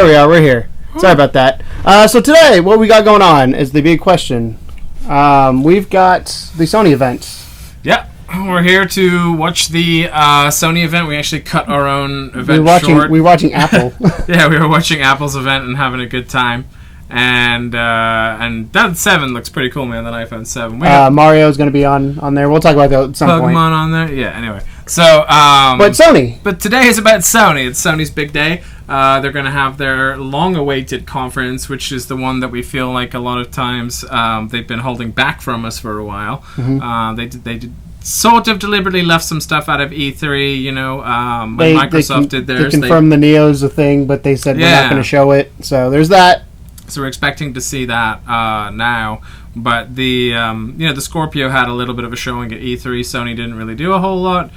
There we are. We're here. Sorry about that. So today, what we got going on is the big question. We've got the Sony event. Yeah, we're here to watch the Sony event. We actually cut our own event short. We were watching Apple. Yeah, we were watching Apple's event and having a good time. And that 7 looks pretty cool, man. That iPhone 7. Mario's going to be on there. We'll talk about that at some Pokemon point. on there. Yeah. Anyway, so but Sony. But today is about Sony. It's Sony's big day. They're going to have their long-awaited conference, which is the one that we feel like a lot of times they've been holding back from us for a while. Mm-hmm. They did sort of deliberately left some stuff out of E3. You know, when Microsoft did theirs. They confirmed the Neo's a thing, but they said we're not going to show it. So there's that. So we're expecting to see that now, but the the Scorpio had a little bit of a showing at E3. Sony didn't really do a whole lot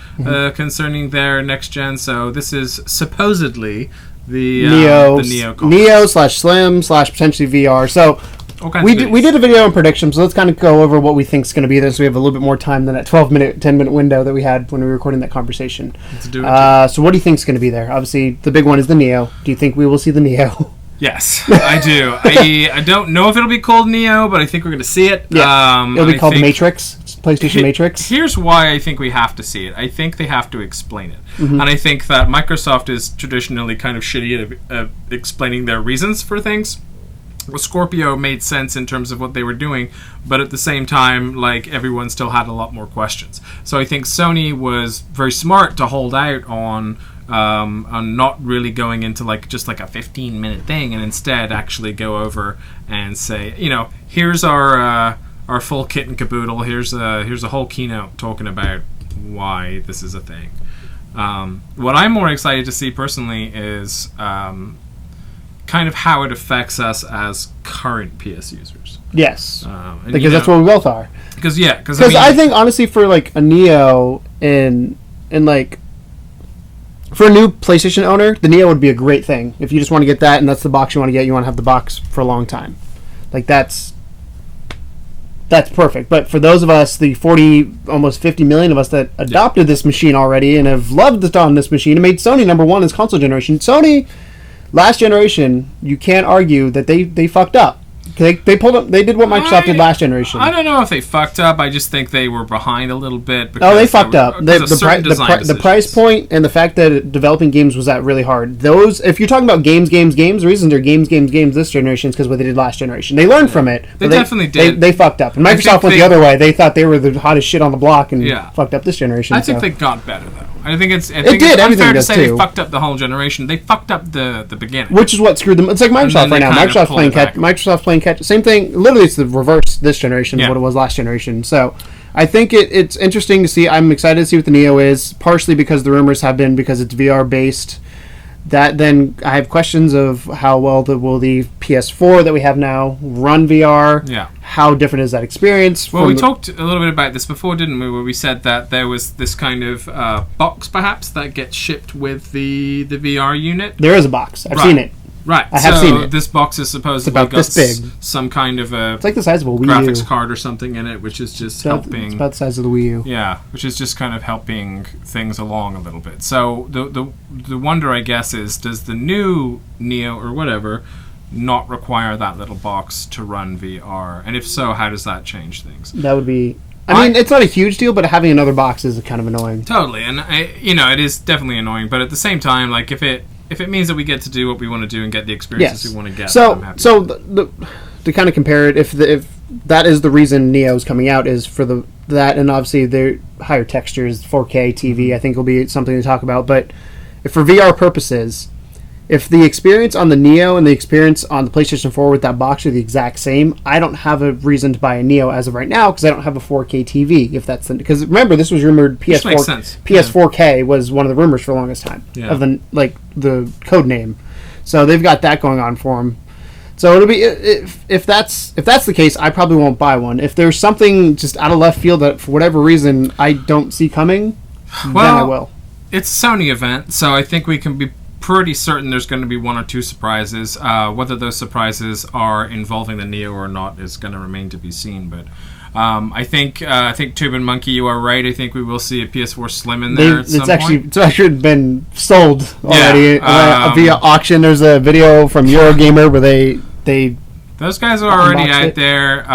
concerning their next gen. So this is supposedly the Neo / Slim / potentially VR. So we did a video on predictions. So let's kind of go over what we think is going to be there. So we have a little bit more time than that 10-minute window that we had when we were recording that conversation. Let's do it. So what do you think is going to be there? Obviously, the big one is the Neo. Do you think we will see the Neo? Yes, I do. I don't know if it'll be called Neo, but I think we're going to see it. Yeah. It'll be called Matrix, PlayStation Matrix. Here's why I think we have to see it. I think they have to explain it. Mm-hmm. And I think that Microsoft is traditionally kind of shitty at explaining their reasons for things. Well, Scorpio made sense in terms of what they were doing, but at the same time, like, everyone still had a lot more questions. So I think Sony was very smart to hold out on not really going into just a 15-minute thing, and instead actually go over and say, here's our full kit and caboodle. Here's a whole keynote talking about why this is a thing. What I'm more excited to see personally is kind of how it affects us as current PS users. Yes, because that's what we both are. Because I think honestly for a Neo and for a new PlayStation owner, the Neo would be a great thing. If you just want to get that and that's the box you want to get, you want to have the box for a long time. That's perfect. But for those of us, the 40, almost 50 million of us that adopted this machine already and have loved it on this machine and made Sony number one as console generation, Sony, last generation, you can't argue that they fucked up. They pulled up. They did what Microsoft did last generation. I don't know if they fucked up. I just think they were behind a little bit. Oh, they fucked up. The price point and the fact that developing games was that really hard. Those, if you're talking about games, the reason they're games this generation is because what they did last generation. They learned from it. They definitely did. They fucked up. And Microsoft went the other way. They thought they were the hottest shit on the block and fucked up this generation. I think they got better though. I think it's unfair to say they fucked up the whole generation. They fucked up the beginning, which is what screwed them. It's like Microsoft right now. Microsoft's playing catch. Same thing. Literally, it's the reverse this generation of what it was last generation. So, I think it's interesting to see. I'm excited to see what the Neo is. Partially because the rumors have been because it's VR based. That then I have questions of how well will the PS4 that we have now run VR? Yeah. How different is that experience? Well, we talked a little bit about this before, didn't we? Where we said that there was this kind of box, perhaps, that gets shipped with the VR unit. There is a box. I've seen it. Right. I have seen it. This box is supposedly got this big. Some kind of a it's like the size of a Wii graphics card or something in it, which is just helping. It's about the size of the Wii U. Yeah, which is just kind of helping things along a little bit. So the wonder, I guess, is does the new Neo or whatever not require that little box to run VR? And if so, how does that change things? That would be. I mean, it's not a huge deal, but having another box is kind of annoying. Totally, and it is definitely annoying. But at the same time, if it means that we get to do what we want to do and get the experiences we want to get, so to kind of compare it, if that is the reason Neo's coming out is for that, and obviously the higher textures, 4K TV, I think will be something to talk about. But if for VR purposes, if the experience on the Neo and the experience on the PlayStation 4 with that box are the exact same, I don't have a reason to buy a Neo as of right now because I don't have a 4K TV. Because remember, this was rumored PS4K was one of the rumors for the longest time of the code name. So they've got that going on for them. So it'll be if that's the case, I probably won't buy one. If there's something just out of left field that for whatever reason I don't see coming, then I will. It's a Sony event, so I think we can be pretty certain there's going to be one or two surprises. Whether those surprises are involving the Neo or not is going to remain to be seen. But I think Tube and Monkey, you are right. I think we will see a PS4 Slim in there. It's actually been sold already via auction. There's a video from Eurogamer where they those guys are already out there,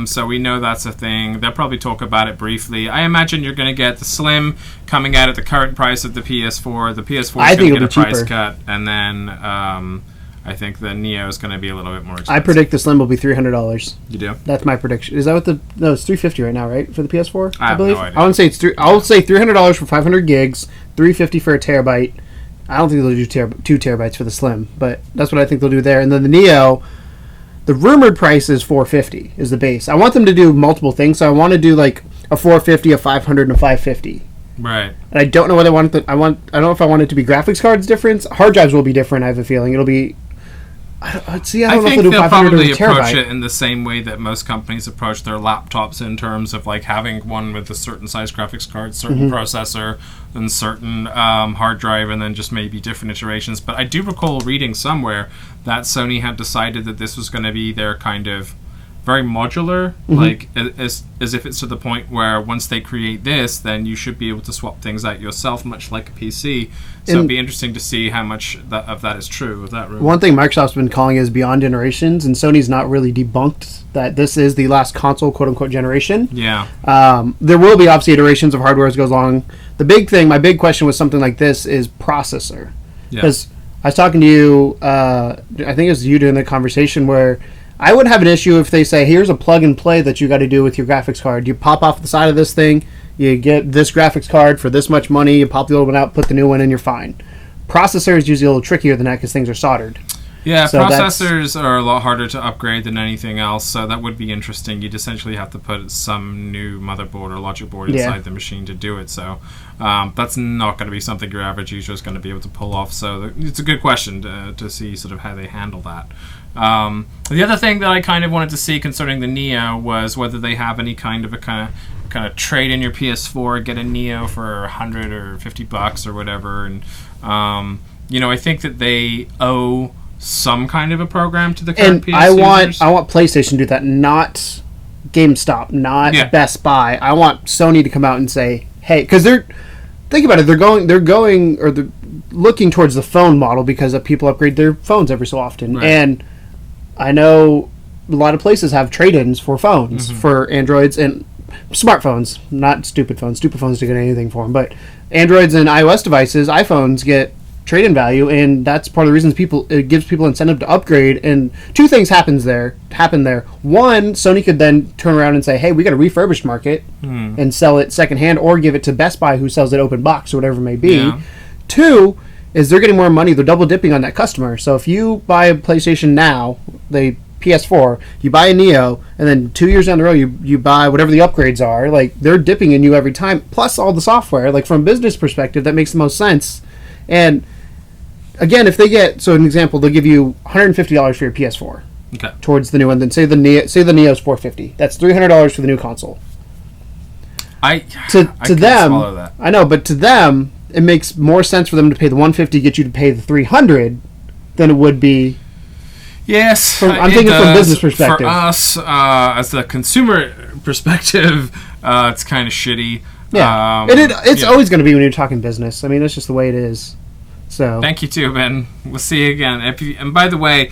so we know that's a thing. They'll probably talk about it briefly. I imagine you're going to get the Slim coming out at the current price of the PS4. The PS4 is going to get a price cut, and then I think the Neo is going to be a little bit more expensive. I predict the Slim will be $300. You do? That's my prediction. Is that what no, it's $350 right now, right, for the PS4? I believe. No idea. I would say I'll say $300 for 500 gigs, $350 for a terabyte. I don't think they'll do 2 terabytes for the Slim, but that's what I think they'll do there. And then the Neo, the rumored price is $450 is the base. I want them to do multiple things, so I want to do like a $450, a $500, and a $550. Right. And I don't know what I want. I don't know if I want it to be graphics cards different. Hard drives will be different. I have a feeling it'll be. I don't know if they'll probably approach it in the same way that most companies approach their laptops, in terms of like having one with a certain size graphics card, certain processor, and certain hard drive, and then just maybe different iterations. But I do recall reading somewhere that Sony had decided that this was going to be their kind of very modular, like as if it's to the point where once they create this, then you should be able to swap things out yourself, much like a PC. So it'd be interesting to see how much of that is true. Of that, one thing Microsoft's been calling is beyond generations, and Sony's not really debunked that this is the last console "quote unquote" generation. Yeah. There will be obviously iterations of hardware as it goes along. My big question with something like this is processor, because I was talking to you. I think it was you during the conversation where I would have an issue if they say, here's a plug and play that you got to do with your graphics card. You pop off the side of this thing, you get this graphics card for this much money, you pop the old one out, put the new one in, you're fine. Processor is usually a little trickier than that because things are soldered. Yeah, so processors are a lot harder to upgrade than anything else, so that would be interesting. You'd essentially have to put some new motherboard or logic board inside the machine to do it, so that's not going to be something your average user is going to be able to pull off. So it's a good question to see sort of how they handle that. The other thing that I kind of wanted to see concerning the Neo was whether they have any kind of trade in your PS4, get a Neo for $100 or $50 or whatever, and I think that they owe some kind of a program to the current PS users. I want PlayStation to do that, not GameStop, not Best Buy. I want Sony to come out and say, hey, because think about it, they're looking towards the phone model because people upgrade their phones every so often, and I know a lot of places have trade-ins for phones, for Androids and smartphones, not stupid phones. Stupid phones don't get anything for them, but Androids and iOS devices, iPhones get trade-in value, and that's part of the reasons it gives people incentive to upgrade. And two things happen there. One, Sony could then turn around and say, hey, we got a refurbished market and sell it secondhand, or give it to Best Buy, who sells it open box or whatever it may be. Two is they're getting more money. They're double dipping on that customer. So if you buy a PlayStation now, the PS4, you buy a Neo, and then 2 years down the road you buy whatever the upgrades are, like they're dipping in you every time, plus all the software. Like from a business perspective, that makes the most sense. And again, if they get, so an example, they'll give you $150 for your PS4 towards the new one. Then say the Neo's $450. That's $300 for the new console. To them, that. I know, but to them, it makes more sense for them to pay the $150, get you to pay the $300, than it would be. Yes, I'm thinking from a business perspective. For us, as a consumer perspective, it's kind of shitty. Yeah, it's always going to be when you're talking business. I mean, that's just the way it is. So thank you too, Ben. We'll see you again. And by the way,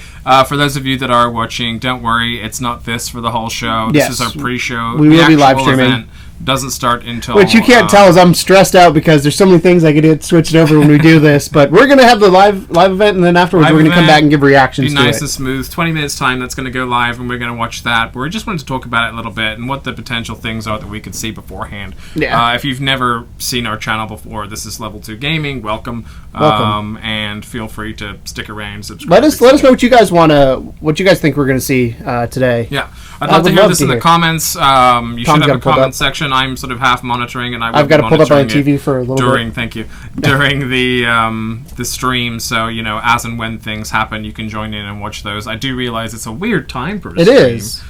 for those of you that are watching, don't worry, it's not this for the whole show. This is our pre-show. We will be live streaming. Doesn't start until... Which you can't tell, as I'm stressed out because there's so many things I could get switched over when we do this. But we're going to have the live event, and then afterwards we're going to come back and give reactions to it. Be nice and smooth. 20 minutes time, that's going to go live, and we're going to watch that. But we just wanted to talk about it a little bit and what the potential things are that we could see beforehand. Yeah. If you've never seen our channel before, this is Level 2 Gaming. Welcome. And feel free to stick around and subscribe. Let us know what you guys think we're going to see today. Yeah. I'd love to hear this in the comments. You should have a comment section. I'm sort of half monitoring, and I've got to pull up on TV for a little bit. Thank you. During the stream, so as and when things happen, you can join in and watch those. I do realize it's a weird time for a stream. It is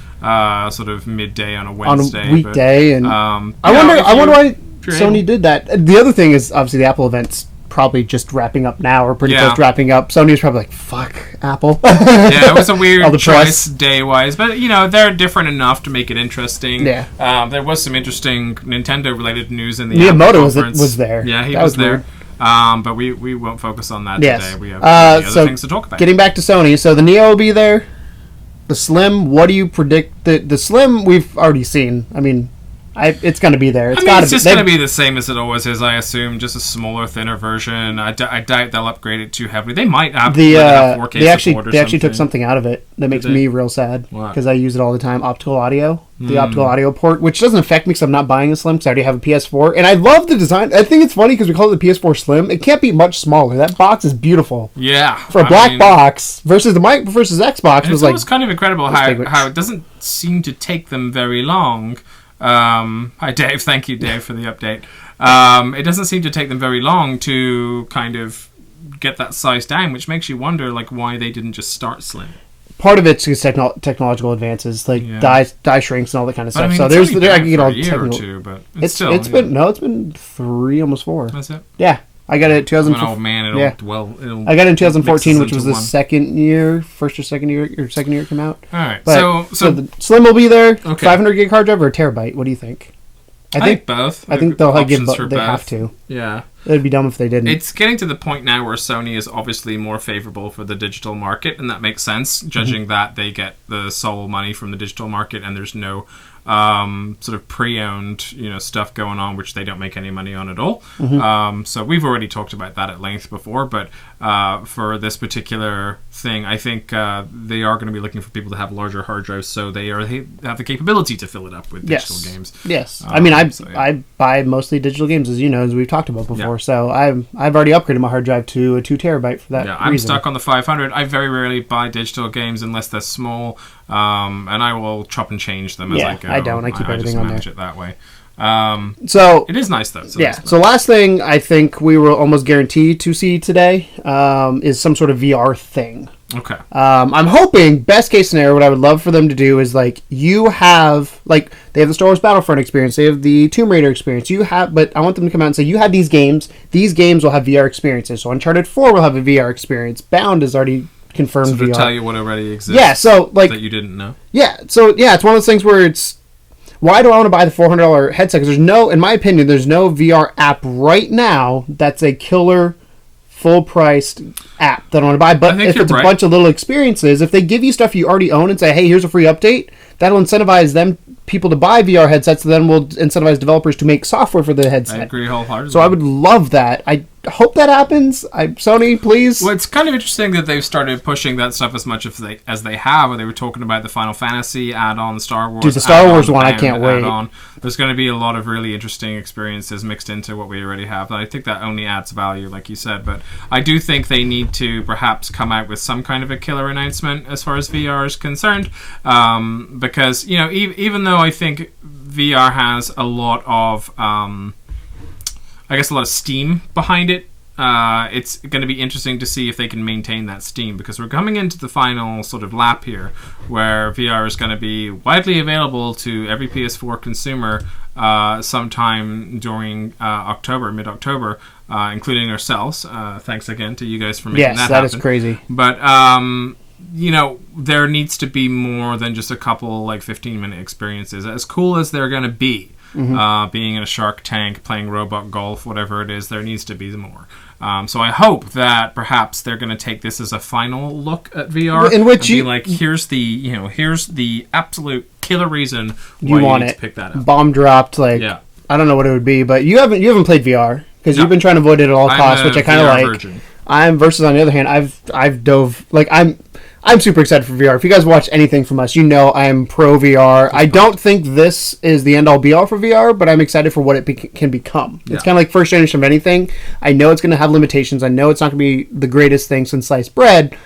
sort of midday on a Wednesday, on a weekday, and I wonder why Sony did that. The other thing is obviously the Apple event's probably just wrapping up now, or pretty Yeah. close to wrapping up. Sony's probably like, fuck, Apple. Yeah, it was a weird All the choice press. day-wise, but they're different enough to make it interesting. Yeah. There was some interesting Nintendo-related news in the Miyamoto Apple was conference. there. Yeah, he That was was there. weird. But we won't focus on that Yes. today. We have many other things to talk about. Getting back to Sony, so the Neo will be there. The Slim, what do you predict? The Slim we've already seen. I mean, it's going to be there. It's got to it's be. just going to be the same as it always is, I assume. Just a smaller, thinner version. I doubt they'll upgrade it too heavily. They might have The 4K they actually support or they actually took something. something out of it that makes they? me real sad What? because I use it all the time. Optical audio, the optical audio port, which doesn't affect me because I'm not buying a Slim because I already have a PS4, and I love the design. I think it's funny because we call it the PS4 Slim. It can't be much smaller. That box is beautiful Yeah. for a black box versus the mic versus Xbox And was it's like almost kind of incredible distinguished. how it doesn't seem to take them very long. Hi, Dave. Thank you, Dave, for the update. It doesn't seem to take them very long to kind of get that size down, which makes you wonder, like, why they didn't just start slim. part of it's just technological advances, like Yeah. die shrinks and all that kind of But, stuff. I mean, so it's there's only I been can get for all a year or technical. two, but It's still, it's been 3, almost 4. That's it. Yeah, I got it I'm 2004. an old man. It'll, Yeah. it'll I got it in 2014, mix which was into the one. second year, first or second year it came out. All right. But, So the Slim will be there. Okay. 500 gig hard drive or a terabyte. What do you think? I think both. I think they'll give. Options for They both. have to. Yeah. It'd be dumb if they didn't. It's getting to the point now where Sony is obviously more favorable for the digital market, and that makes sense, judging that they get the sole money from the digital market, and there's no sort of pre-owned, stuff going on, which they don't make any money on at all. So we've already talked about that at length before, but for this particular thing, I think they are going to be looking for people to have larger hard drives, so they have the capability to fill it up with digital games. Yes. I mean, yeah. I buy mostly digital games, as you know, as we've talked about before. Yeah. So I've already upgraded my hard drive to a 2 terabyte for that Yeah, I'm reason. stuck on the 500. I very rarely buy digital games unless they're small, and I will chop and change them as I go. I don't. I keep everything just on manage there. it that way. So It is nice though. So yeah. that's So last thing I think we will almost guarantee to see today is some sort of VR thing. okay. I'm hoping, best case scenario, what I would love for them to do is they have the Star Wars Battlefront experience, they have the Tomb Raider experience, but I want them to come out and say, you have these games will have VR experiences. So Uncharted 4 will have a VR experience. Bound is already confirmed So to VR. tell you what already exists. Yeah, so that you didn't know. it's one of those things where it's, why do I want to buy the $400 headset? Because in my opinion, there's no VR app right now that's a killer, full-priced app that I want to buy. But I think if you're it's a right. bunch of little experiences, if they give you stuff you already own and say, hey, here's a free update, that'll incentivize people to buy VR headsets, then will incentivize developers to make software for the I headset. agree wholeheartedly. So I would love that. I hope that happens. Sony, please. Well, it's kind of interesting that they've started pushing that stuff as much as they have. Where they were talking about the Final Fantasy add-on, Star Wars. Dude, the Star Wars add-on, one, I Bound can't wait. add-on. There's going to be a lot of really interesting experiences mixed into what we already have. And I think that only adds value, like you said. But I do think they need to perhaps come out with some kind of a killer announcement as far as VR is concerned, because even though I think VR has a lot of a lot of steam behind it. It's going to be interesting to see if they can maintain that steam, because we're coming into the final sort of lap here where VR is going to be widely available to every PS4 consumer sometime during mid-October, including ourselves. Thanks again to you guys for making that happen. Yes, that is crazy. But there needs to be more than just a couple 15-minute experiences. As cool as they're going to be, being in a Shark Tank, playing robot golf, whatever it is, there needs to be more. So I hope that perhaps they're going to take this as a final look at VR, in which and be like, here's the absolute killer reason You why you want need it. to pick that up. Bomb dropped, Yeah. I don't know what it would be, but you haven't played VR because No. you've been trying to avoid it at all I'm costs, a which I kind of VR like. virgin. Versus on the other hand, I've dove I'm super excited for VR. If you guys watch anything from us, I am pro VR. I don't think this is the end all be all for VR, but I'm excited for what it can become. Yeah. It's kind of like first generation of anything. I know it's going to have limitations. I know it's not going to be the greatest thing since sliced bread.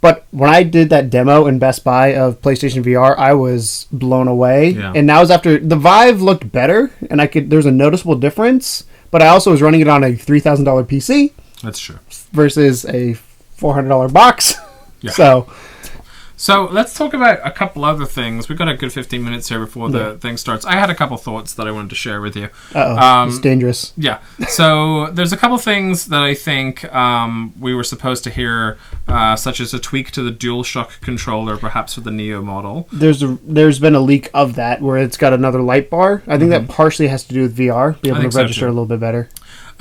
But when I did that demo in Best Buy of PlayStation VR, I was blown away. Yeah. And that was after the Vive looked better, and there's a noticeable difference. But I also was running it on a $3,000 PC That's true. versus a $400 box. Yeah. So let's talk about a couple other things. We've got a good 15 minutes here before the thing starts. I had a couple thoughts that I wanted to share with you. It's dangerous. Yeah. So there's a couple things that I think we were supposed to hear, such as a tweak to the DualShock controller, perhaps for the Neo model. There's been a leak of that where it's got another light bar. I think that partially has to do with VR, be able to register a little bit better.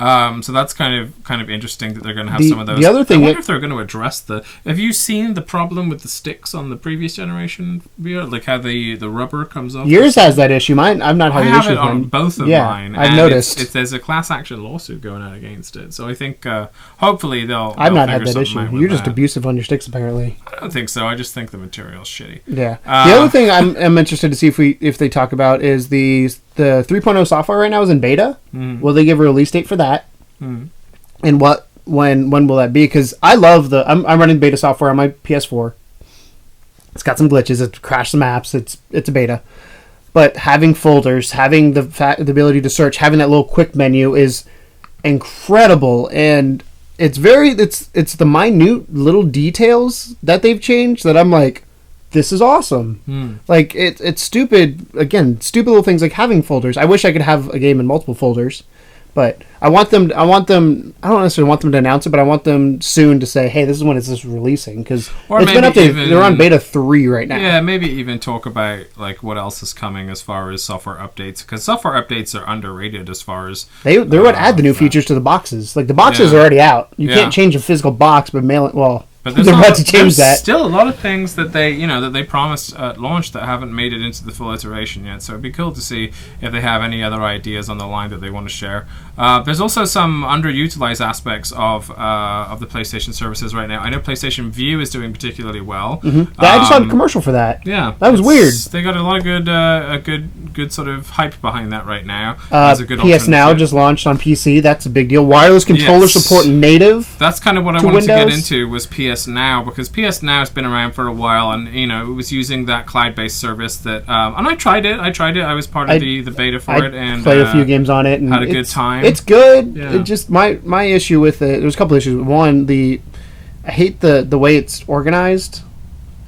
So that's kind of interesting that they're going to have some of those. The other thing, I wonder if they're going to address the. Have you seen the problem with the sticks on the previous generation VR? Like how the rubber comes off. Yours has that issue. Mine, I've not had an issue. I have it on both of mine. I've noticed. There's a class action lawsuit going out against it. So I think hopefully they'll. I've not had that issue. You're just abusive on your sticks, apparently. I don't think so. I just think the material's shitty. Yeah. The other thing I'm interested to see if they talk about is the 3.0 software right now is in beta. Will they give a release date for that? And when will that be? Because I love I'm running beta software on my PS4. It's got some glitches. It crashed some apps. It's a beta, but having folders, having the ability to search, having that little quick menu is incredible. And it's the minute little details that they've changed that I'm like, this is awesome. Like it's stupid. Again, stupid little things like having folders. I wish I could have a game in multiple folders. But I don't necessarily want them to announce it, but I want them soon to say, hey, this is when it's just releasing. Because it's been updated. They're on beta 3 right now. Yeah, maybe even talk about like what else is coming as far as software updates. Because software updates are underrated as far as... They would add the new features to the boxes. Like, the boxes are already out. You can't change a physical box, but mail it... Well... But there's still a lot of things that they promised at launch that haven't made it into the full iteration yet. So it'd be cool to see if they have any other ideas on the line that they want to share. There's also some underutilized aspects of the PlayStation services right now. I know PlayStation View is doing particularly well. I just saw a commercial for that. Yeah, that was weird. They got a lot of good sort of hype behind that right now. As a good PS Now just launched on PC. That's a big deal. Wireless controller support native. That's kind of what I wanted to get into was PS Now, because PS Now has been around for a while, and it was using that cloud-based service that and I tried it. I was part of the beta for it and played a few games on it and had a good time. It's good. Yeah. It just my issue with it. There's a couple issues. One, I hate the way it's organized.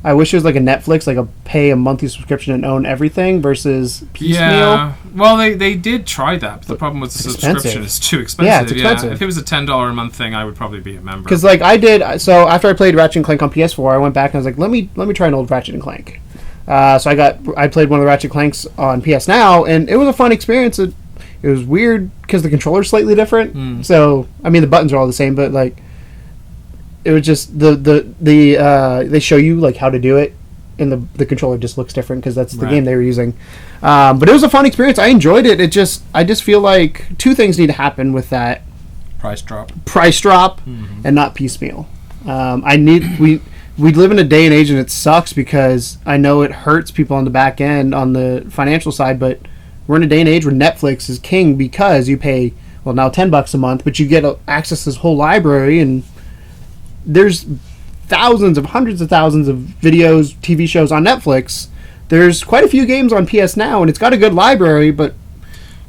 I wish it was like a Netflix, like pay a monthly subscription and own everything versus piecemeal. Yeah, well, they did try that, but the problem with the subscription is too expensive. Yeah, it's expensive. If it was a $10 a month thing, I would probably be a member. Because like I did, so after I played Ratchet & Clank on PS4, I went back and I was like, let me try an old Ratchet & Clank. So I played one of the Ratchet & Clanks on PS Now, and it was a fun experience. It was weird because the controller's slightly different. So I mean the buttons are all the same, but like. It was just they show you like how to do it, and the controller just looks different because that's the game they were using. But it was a fun experience. I enjoyed it. I just feel like two things need to happen with that price drop, and not piecemeal. We live in a day and age, and it sucks because I know it hurts people on the back end on the financial side, but we're in a day and age where Netflix is king because you pay now $10 a month, but you get access to this whole library and there's hundreds of thousands of videos, TV shows on Netflix. There's quite a few games on PS Now, and it's got a good library, but...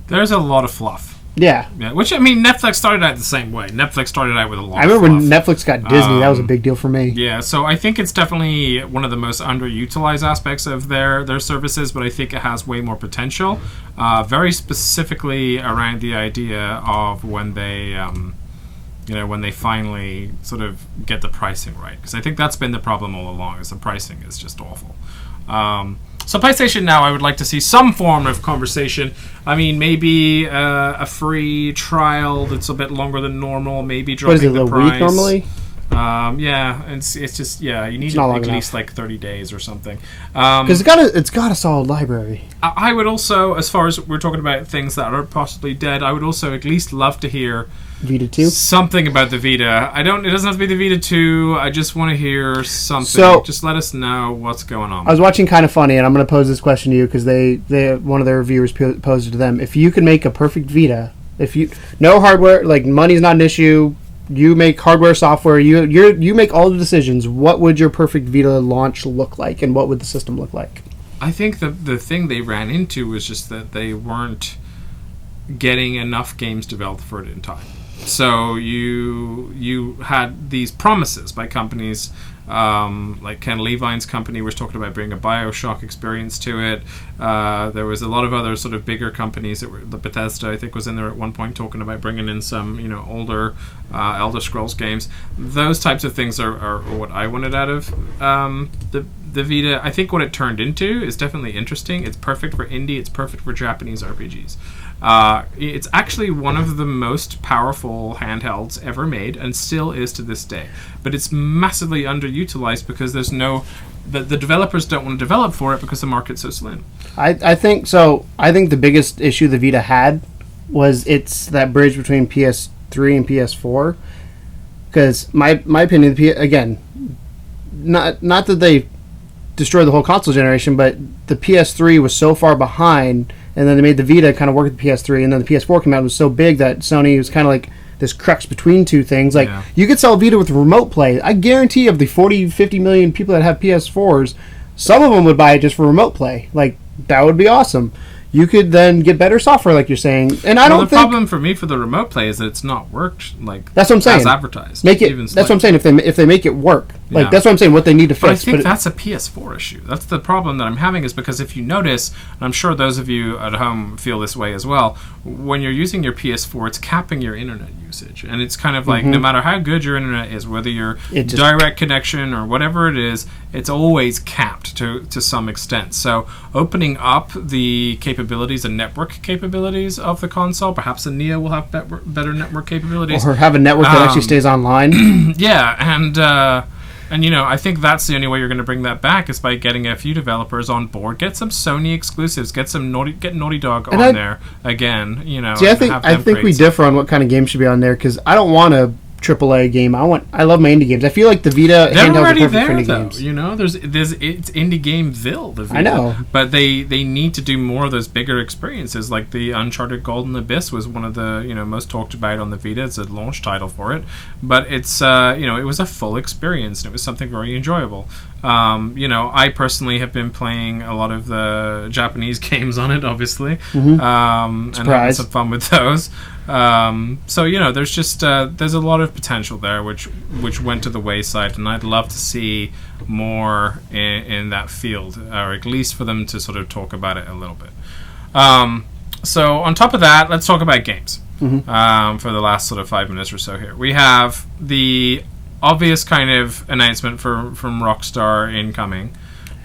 There's a lot of fluff. Yeah. Which, I mean, Netflix started out the same way. Netflix started out with a lot of fluff. I remember when Netflix got Disney. That was a big deal for me. Yeah, so I think it's definitely one of the most underutilized aspects of their services, but I think it has way more potential. Very specifically around the idea of when they... when they finally sort of get the pricing right. Because I think that's been the problem all along, is the pricing is just awful. So PlayStation Now, I would like to see some form of conversation. I mean, maybe a free trial that's a bit longer than normal, maybe dropping the price. What is it, a week normally? Yeah, it's just, you need at least like 30 days or something. Because it's got a solid library. I would also, as far as we're talking about things that are possibly dead, I would also at least love to hear Vita 2? Something about the Vita. It doesn't have to be the Vita 2. I just want to hear something. So, just let us know what's going on. I was watching Kind of Funny, and I'm going to pose this question to you because one of their reviewers posed it to them. If you could make a perfect Vita, no hardware, like money's not an issue, you make hardware, software, you make all the decisions, what would your perfect Vita launch look like, and what would the system look like? I think the thing they ran into was just that they weren't getting enough games developed for it in time. So you had these promises by companies Like Ken Levine's company was talking about bringing a BioShock experience to it. There was a lot of other sort of bigger companies that were, the Bethesda, I think, was in there at one point talking about bringing in some, older Elder Scrolls games. Those types of things are what I wanted out of the Vita. I think what it turned into is definitely interesting. It's perfect for indie. It's perfect for Japanese RPGs. It's actually one of the most powerful handhelds ever made, and still is to this day. But it's massively underutilized because there's no... The developers don't want to develop for it because the market's so slim. I think so. I think the biggest issue the Vita had was it's that bridge between PS3 and PS4. Because my opinion, again, not that they destroyed the whole console generation, but the PS3 was so far behind, and then they made the Vita kind of work with the PS3, and then the PS4 came out and was so big that Sony was kind of like this crux between two things. Like, you could sell Vita with remote play. I guarantee of the 40, 50 million people that have PS4s, some of them would buy it just for remote play. Like, that would be awesome. You could then get better software, like you're saying. And I don't think... the problem for me for the remote play is that it's not worked, like, that's what I'm saying. As advertised. Make it... That's what I'm saying. If they make it work. Like, that's what I'm saying, what they need to fix. But I think that's a PS4 issue. That's the problem that I'm having, is because if you notice, and I'm sure those of you at home feel this way as well, when you're using your PS4, it's capping your internet usage. And it's kind of like, no matter how good your internet is, whether you're direct connection or whatever it is, it's always capped to some extent. So opening up the capabilities and network capabilities of the console, perhaps a Neo will have better network capabilities. Or have a network that actually stays online. Yeah, and I think that's the only way you're going to bring that back, is by getting a few developers on board. Get some Sony exclusives. Get Naughty Dog on there again. See, I think we differ on what kind of game should be on there, because I don't want a AAA game. I love my indie games. I feel like the Vita handhelds are perfect for indie games. There's it's indie gameville. The Vita. I know, but they need to do more of those bigger experiences. Like the Uncharted Golden Abyss was one of the most talked about on the Vita. It's a launch title for it, but it's it was a full experience, and it was something very enjoyable. I personally have been playing a lot of the Japanese games on it, obviously, and having some fun with those. There's just there's a lot of potential there, which went to the wayside, and I'd love to see more in that field, or at least for them to sort of talk about it a little bit. So on top of that, let's talk about games. For the last sort of 5 minutes or so here, we have the obvious kind of announcement from Rockstar incoming.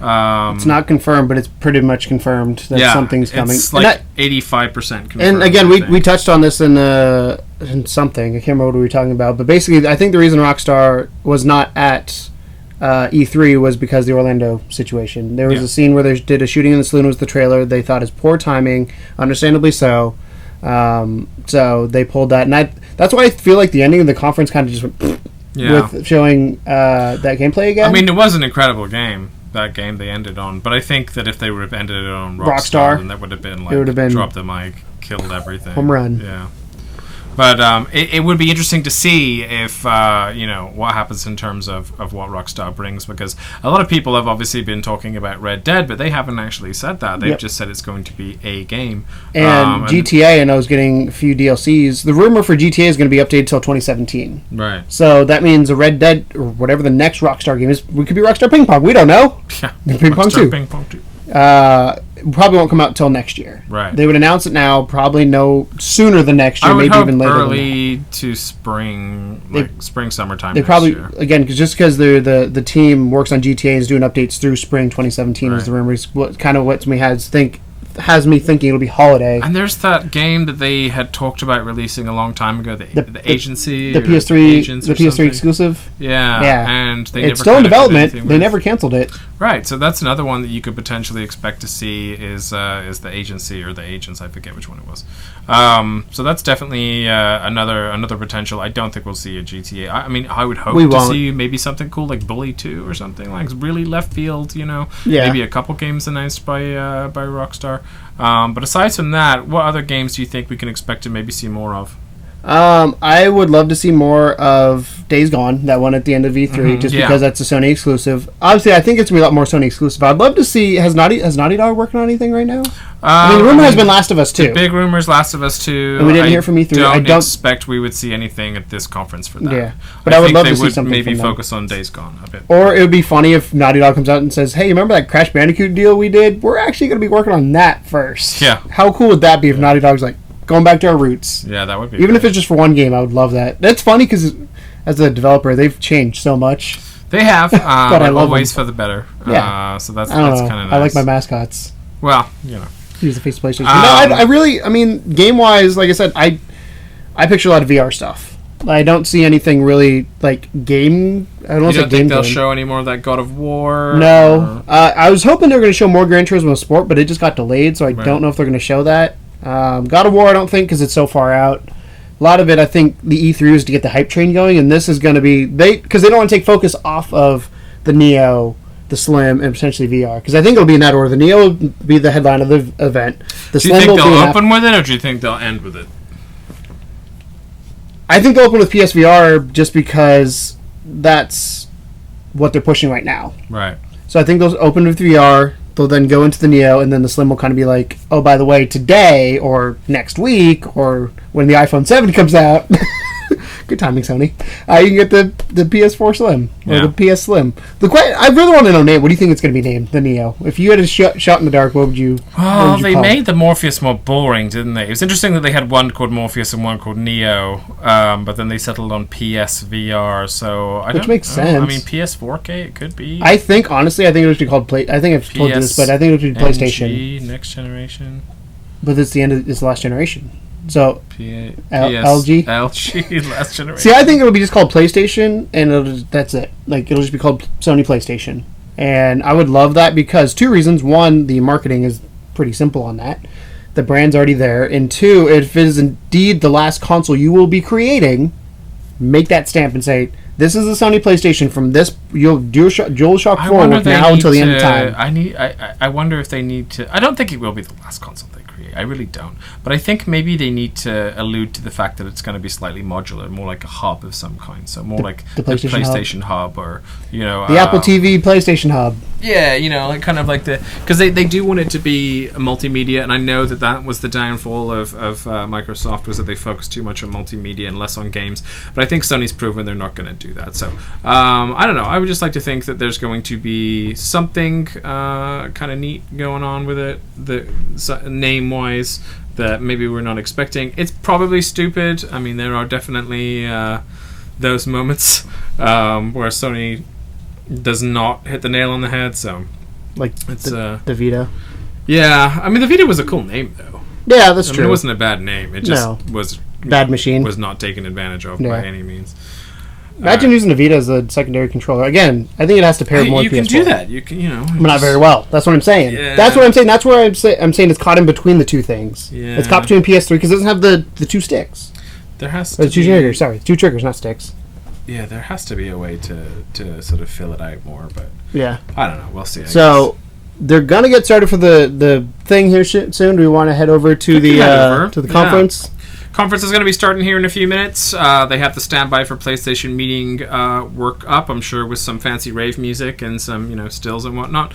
It's not confirmed, but it's pretty much confirmed that something's coming. It's like 85% confirmed. And again, we touched on this in something. I can't remember what we were talking about. But basically, I think the reason Rockstar was not at E3 was because of the Orlando situation. There was a scene where they did a shooting in the saloon, was the trailer. They thought it's poor timing, understandably so. So they pulled that. And that's why I feel like the ending of the conference kind of just went... with showing that gameplay again. I mean, it was an incredible game, that game they ended on, but I think that if they would have ended it on Rockstar, then that would have been like, drop the mic, killed everything. Home run. Yeah. But it would be interesting to see if what happens in terms of what Rockstar brings, because a lot of people have obviously been talking about Red Dead, but they haven't actually said that. They've just said it's going to be a game. And GTA, I know, is getting a few DLCs. The rumor for GTA is going to be updated until 2017. Right. So that means a Red Dead, or whatever the next Rockstar game is, we could be Rockstar Ping Pong. We don't know. Yeah. Ping Pong 2. Ping Pong 2. Probably won't come out until next year. Right. They would announce it now, probably no sooner than next year, I would maybe hope even later. Early to spring, summertime. They probably again just because the team works on GTA and is doing updates through spring 2017 is the rumors. What kind of what me has me thinking it'll be holiday. And there's that game that they had talked about releasing a long time ago, the agency, the PS3 exclusive. Yeah, and it's still in development. They never canceled it. Right, so that's another one that you could potentially expect to see is the agency or the agents. I forget which one it was. So that's definitely another potential. I don't think we'll see a GTA. I mean, I would hope to see maybe something cool like Bully 2 or something like really left field. Maybe a couple games announced by Rockstar. But aside from that, what other games do you think we can expect to maybe see more of? I would love to see more of Days Gone, that one at the end of E3, just because that's a Sony exclusive. Obviously, I think it's going to be a lot more Sony exclusive. I'd love to see, has Naughty Dog working on anything right now? The rumor has been Last of Us 2. The big rumors, Last of Us 2. And we didn't hear from E3. I don't expect we would see anything at this conference for that. Yeah, but I would love to see something maybe from them. focus on Days Gone a bit. Or it would be funny if Naughty Dog comes out and says, hey, remember that Crash Bandicoot deal we did? We're actually going to be working on that first. Yeah. How cool would that be if Naughty Dog's like, going back to our roots? Yeah, that would be Even if it's just for one game, I would love that. That's funny because as a developer, they've changed so much. They have, but I love always them. for the better. Yeah. So that's kind of nice. I like my mascots. Well, you know. Use the face of PlayStation. I mean, game-wise, like I said, I picture a lot of VR stuff. I don't see anything really, like, game... I don't think they'll show any more of that God of War? No. I was hoping they were going to show more Gran Turismo Sport, but it just got delayed, so I don't know if they're going to show that. God of War, I don't think, because it's so far out. A lot of it, I think, the E3 is to get the hype train going, and this is going to be... Because they don't want to take focus off of the Neo, the Slim, and potentially VR. Because I think it'll be in that order. The Neo will be the headline of the event. The do you think they'll open with it, or do you think they'll end with it? I think they'll open with PSVR just because that's what they're pushing right now. Right. So I think they'll open with VR. They'll then go into the Neo, and then the Slim will kind of be like, oh, by the way, today or next week or when the iPhone 7 comes out. Good timing, Sony. You can get the PS4 Slim or the PS Slim. I really want to know, Nate, what do you think it's going to be named? The Neo. If you had a shot in the dark, what would you? Well, they made the Morpheus more boring, didn't they? It was interesting that they had one called Morpheus and one called Neo, but then they settled on PSVR. So which makes sense. I mean, PS4K it could be. I think honestly, I think it would be called Play. I think I've told you this, but I think it would be PlayStation. Next generation. But it's it's the last generation. So LG last generation. See, I think it'll be just called PlayStation, and that's it. Like it'll just be called Sony PlayStation, and I would love that because two reasons: one, the marketing is pretty simple on that; the brand's already there, and two, if it is indeed the last console you will be creating, make that stamp and say this is the Sony PlayStation from this DualShock 4 with now until the end of time. I wonder if they need to. I don't think it will be the last console they create. I really don't. But I think maybe they need to allude to the fact that it's going to be slightly modular, more like a hub of some kind. So more like the PlayStation hub, or the Apple TV PlayStation hub. Yeah, like kind of like because they do want it to be a multimedia, and I know that was the downfall of Microsoft, was that they focused too much on multimedia and less on games. But I think Sony's proven they're not going to do that. So I don't know. I would just like to think that there's going to be something kind of neat going on with it, name-wise, that maybe we're not expecting. It's probably stupid. I mean, there are definitely those moments where Sony does not hit the nail on the head. So, like it's the Vita. Yeah, I mean, the Vita was a cool name though. Yeah, that's true. It wasn't a bad name. It just was bad machine. Was not taken advantage of by any means. Imagine using the Vita as a secondary controller. Again, I think it has to pair more with PS4. You can do that. You can, but not very well. That's what I'm saying. Yeah. That's what I'm saying. That's where I'm saying it's caught in between the two things. Yeah. It's caught between PS3 because it doesn't have the two sticks. There has to be... two triggers. Sorry, two triggers, not sticks. Yeah, there has to be a way to sort of fill it out more, but yeah, I don't know. We'll see. I guess. They're gonna get started for the thing here soon. Do we want to head over to the conference? Conference is going to be starting here in a few minutes. They have the standby for PlayStation meeting work up, I'm sure, with some fancy rave music and some stills and whatnot.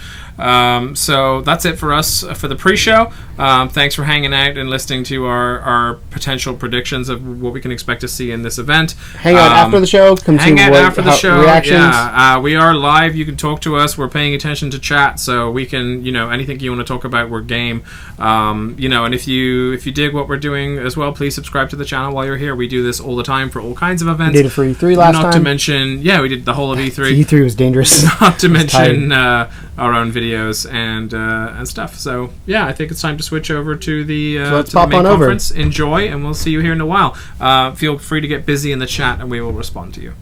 So that's it for us for the pre-show. Thanks for hanging out and listening to our potential predictions of what we can expect to see in this event. Hang out after the show. After the show. Reactions. Yeah, we are live. You can talk to us. We're paying attention to chat, so we can anything you want to talk about, we're game. And if you dig what we're doing as well, please subscribe to the channel while you're here. We do this all the time for all kinds of events. We did it for E3 last time. Not to mention, we did the whole of E3. E3 was dangerous. Not to mention our own videos and stuff. So I think it's time to switch over to the let's pop main on conference. over. Enjoy, and we'll see you here in a while. Feel free to get busy in the chat, and we will respond to you.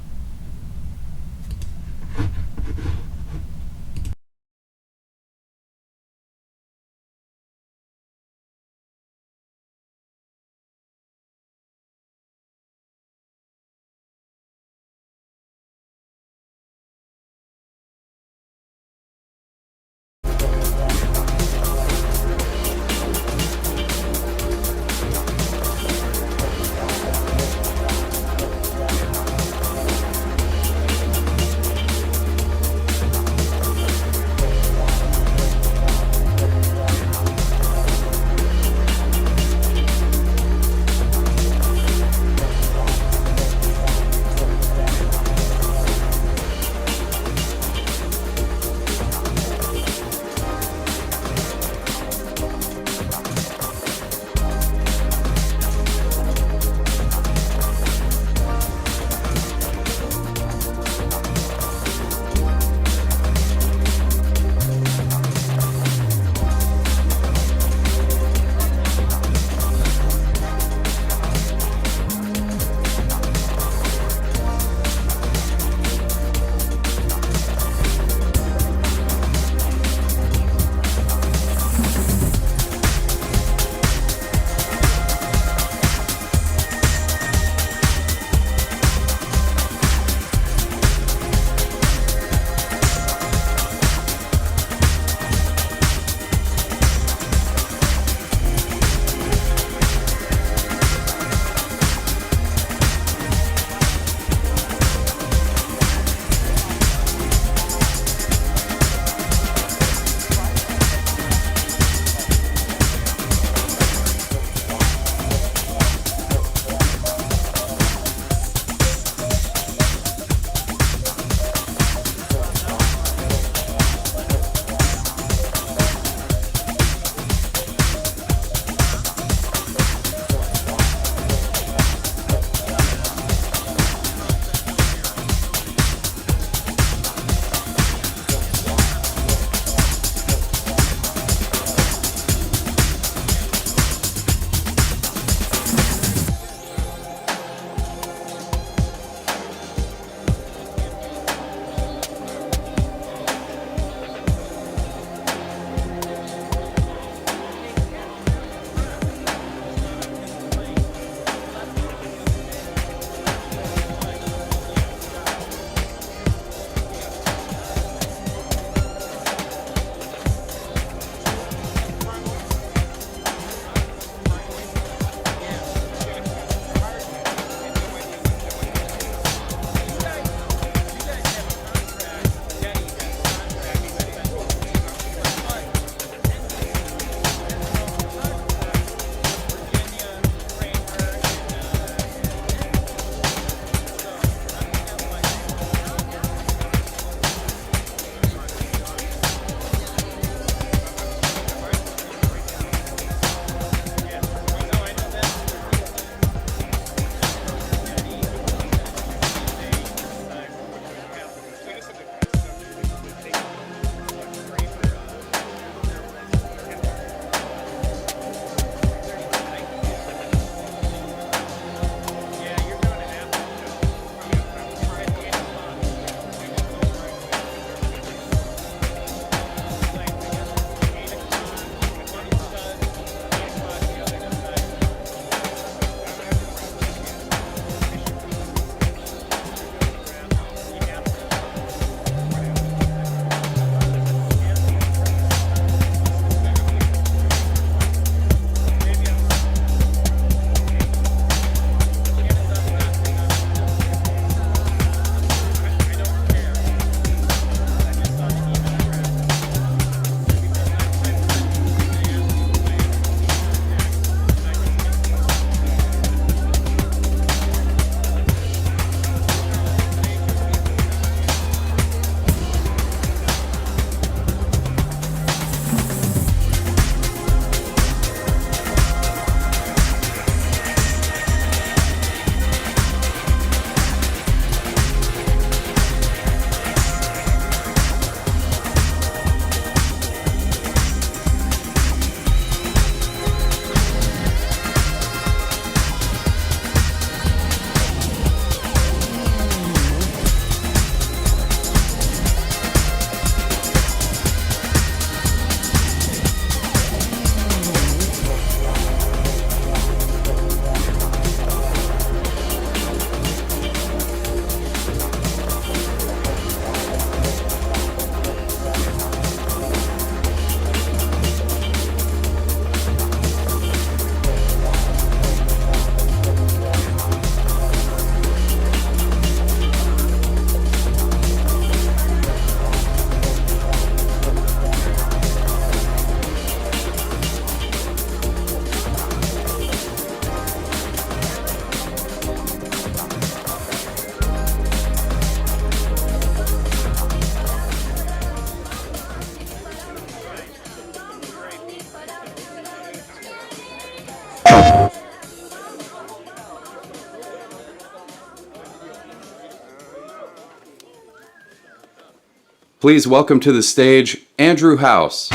Please welcome to the stage Andrew House.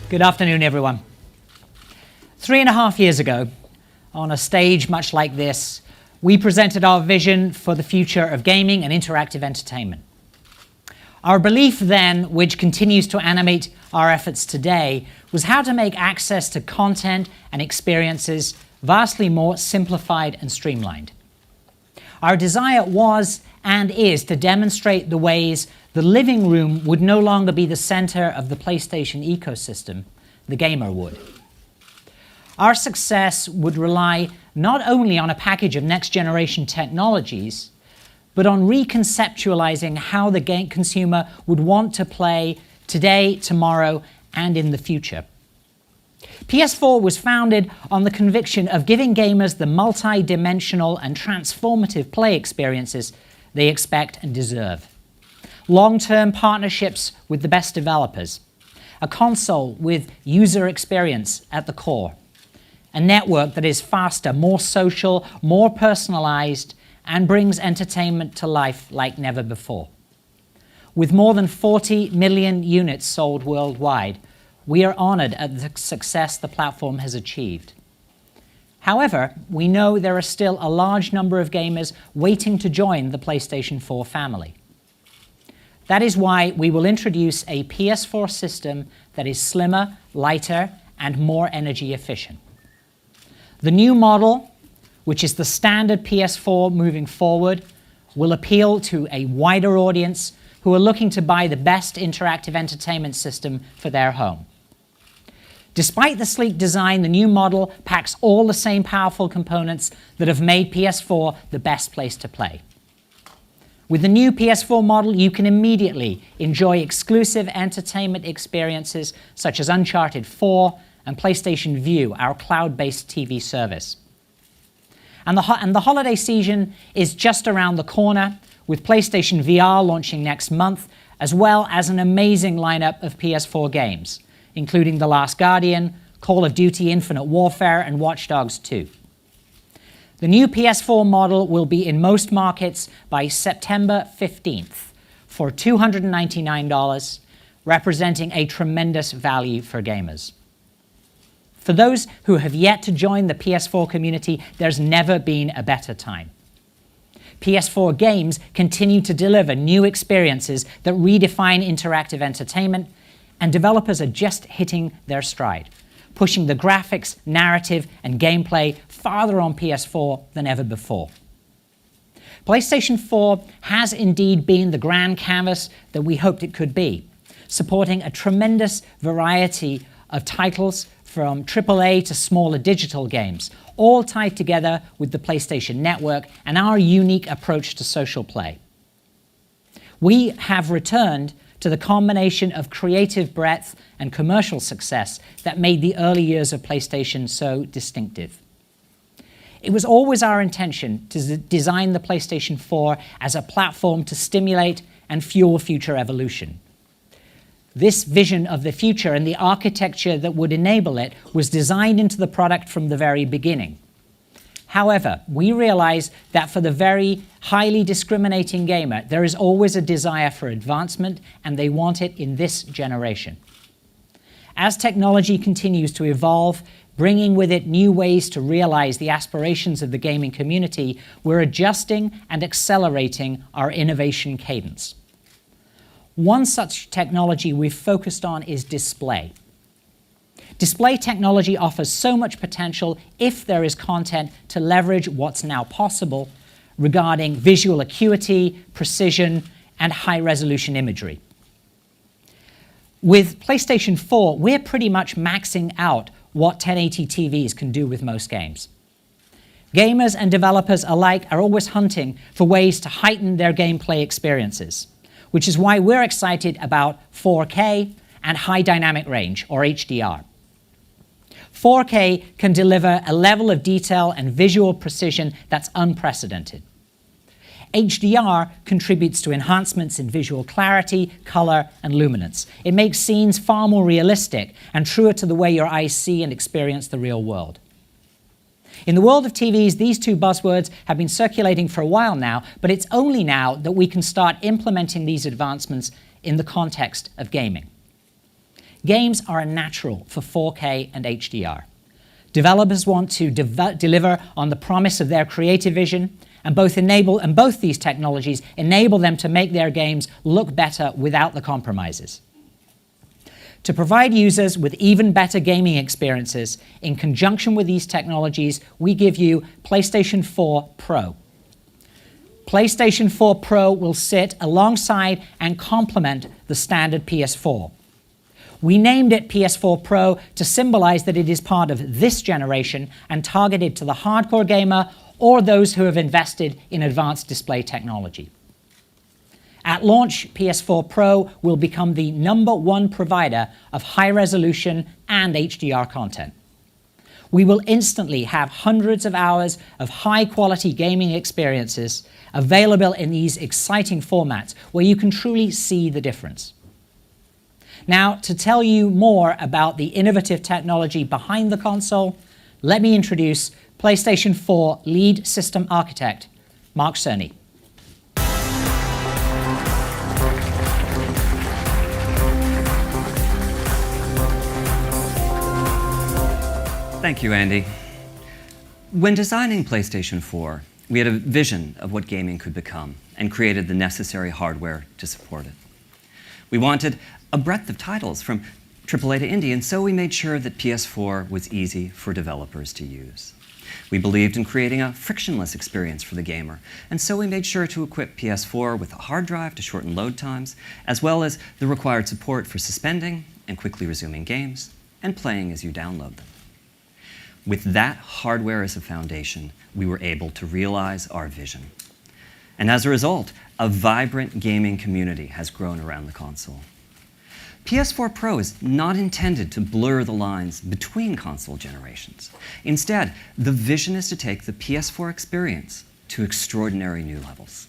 Good afternoon, everyone. 3.5 years ago, on a stage much like this, we presented our vision for the future of gaming and interactive entertainment. Our belief then, which continues to animate our efforts today, was how to make access to content and experiences vastly more simplified and streamlined. Our desire was and is to demonstrate the ways the living room would no longer be the center of the PlayStation ecosystem, the gamer would. Our success would rely not only on a package of next-generation technologies, but on reconceptualizing how the game consumer would want to play today, tomorrow, and in the future. PS4 was founded on the conviction of giving gamers the multi-dimensional and transformative play experiences they expect and deserve. Long-term partnerships with the best developers, a console with user experience at the core, a network that is faster, more social, more personalized, and brings entertainment to life like never before. With more than 40 million units sold worldwide, we are honored at the success the platform has achieved. However, we know there are still a large number of gamers waiting to join the PlayStation 4 family. That is why we will introduce a PS4 system that is slimmer, lighter, and more energy efficient. The new model, which is the standard PS4 moving forward, will appeal to a wider audience who are looking to buy the best interactive entertainment system for their home. Despite the sleek design, the new model packs all the same powerful components that have made PS4 the best place to play. With the new PS4 model, you can immediately enjoy exclusive entertainment experiences such as Uncharted 4 and PlayStation Vue, our cloud-based TV service. And the holiday season is just around the corner, with PlayStation VR launching next month, as well as an amazing lineup of PS4 games, including The Last Guardian, Call of Duty Infinite Warfare, and Watch Dogs 2. The new PS4 model will be in most markets by September 15th for $299, representing a tremendous value for gamers. For those who have yet to join the PS4 community, there's never been a better time. PS4 games continue to deliver new experiences that redefine interactive entertainment, and developers are just hitting their stride, pushing the graphics, narrative, and gameplay farther on PS4 than ever before. PlayStation 4 has indeed been the grand canvas that we hoped it could be, supporting a tremendous variety of titles from AAA to smaller digital games, all tied together with the PlayStation Network and our unique approach to social play. We have returned to the combination of creative breadth and commercial success that made the early years of PlayStation so distinctive. It was always our intention to design the PlayStation 4 as a platform to stimulate and fuel future evolution. This vision of the future and the architecture that would enable it was designed into the product from the very beginning. However, we realize that for the very highly discriminating gamer, there is always a desire for advancement, and they want it in this generation. As technology continues to evolve, bringing with it new ways to realize the aspirations of the gaming community, we're adjusting and accelerating our innovation cadence. One such technology we've focused on is display. Display technology offers so much potential if there is content to leverage what's now possible regarding visual acuity, precision, and high-resolution imagery. With PlayStation 4, we're pretty much maxing out what 1080 TVs can do with most games. Gamers and developers alike are always hunting for ways to heighten their gameplay experiences, which is why we're excited about 4K and high dynamic range, or HDR. 4K can deliver a level of detail and visual precision that's unprecedented. HDR contributes to enhancements in visual clarity, color, and luminance. It makes scenes far more realistic and truer to the way your eyes see and experience the real world. In the world of TVs, these two buzzwords have been circulating for a while now, but it's only now that we can start implementing these advancements in the context of gaming. Games are a natural for 4K and HDR. Developers want to deliver on the promise of their creative vision, and both these technologies enable them to make their games look better without the compromises. To provide users with even better gaming experiences, in conjunction with these technologies, we give you PlayStation 4 Pro. PlayStation 4 Pro will sit alongside and complement the standard PS4. We named it PS4 Pro to symbolize that it is part of this generation and targeted to the hardcore gamer or those who have invested in advanced display technology. At launch, PS4 Pro will become the #1 provider of high-resolution and HDR content. We will instantly have hundreds of hours of high-quality gaming experiences available in these exciting formats where you can truly see the difference. Now, to tell you more about the innovative technology behind the console, let me introduce PlayStation 4 lead system architect, Mark Cerny. Thank you, Andy. When designing PlayStation 4, we had a vision of what gaming could become and created the necessary hardware to support it. We wanted a breadth of titles from AAA to indie, and so we made sure that PS4 was easy for developers to use. We believed in creating a frictionless experience for the gamer, and so we made sure to equip PS4 with a hard drive to shorten load times, as well as the required support for suspending and quickly resuming games, and playing as you download them. With that hardware as a foundation, we were able to realize our vision. And as a result, a vibrant gaming community has grown around the console. PS4 Pro is not intended to blur the lines between console generations. Instead, the vision is to take the PS4 experience to extraordinary new levels.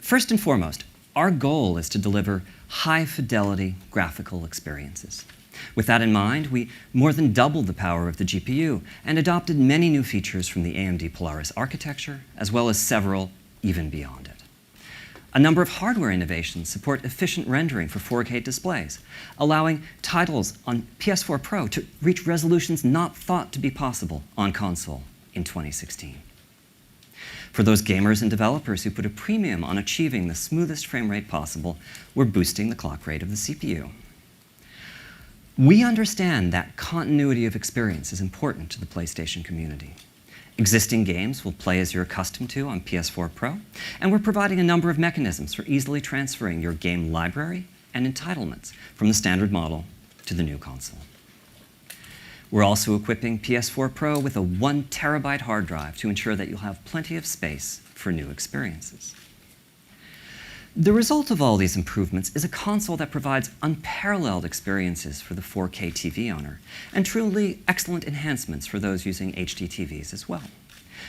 First and foremost, our goal is to deliver high-fidelity graphical experiences. With that in mind, we more than doubled the power of the GPU and adopted many new features from the AMD Polaris architecture, as well as several even beyond it. A number of hardware innovations support efficient rendering for 4K displays, allowing titles on PS4 Pro to reach resolutions not thought to be possible on console in 2016. For those gamers and developers who put a premium on achieving the smoothest frame rate possible, we're boosting the clock rate of the CPU. We understand that continuity of experience is important to the PlayStation community. Existing games will play as you're accustomed to on PS4 Pro, and we're providing a number of mechanisms for easily transferring your game library and entitlements from the standard model to the new console. We're also equipping PS4 Pro with a 1 terabyte hard drive to ensure that you'll have plenty of space for new experiences. The result of all these improvements is a console that provides unparalleled experiences for the 4K TV owner, and truly excellent enhancements for those using HD TVs as well.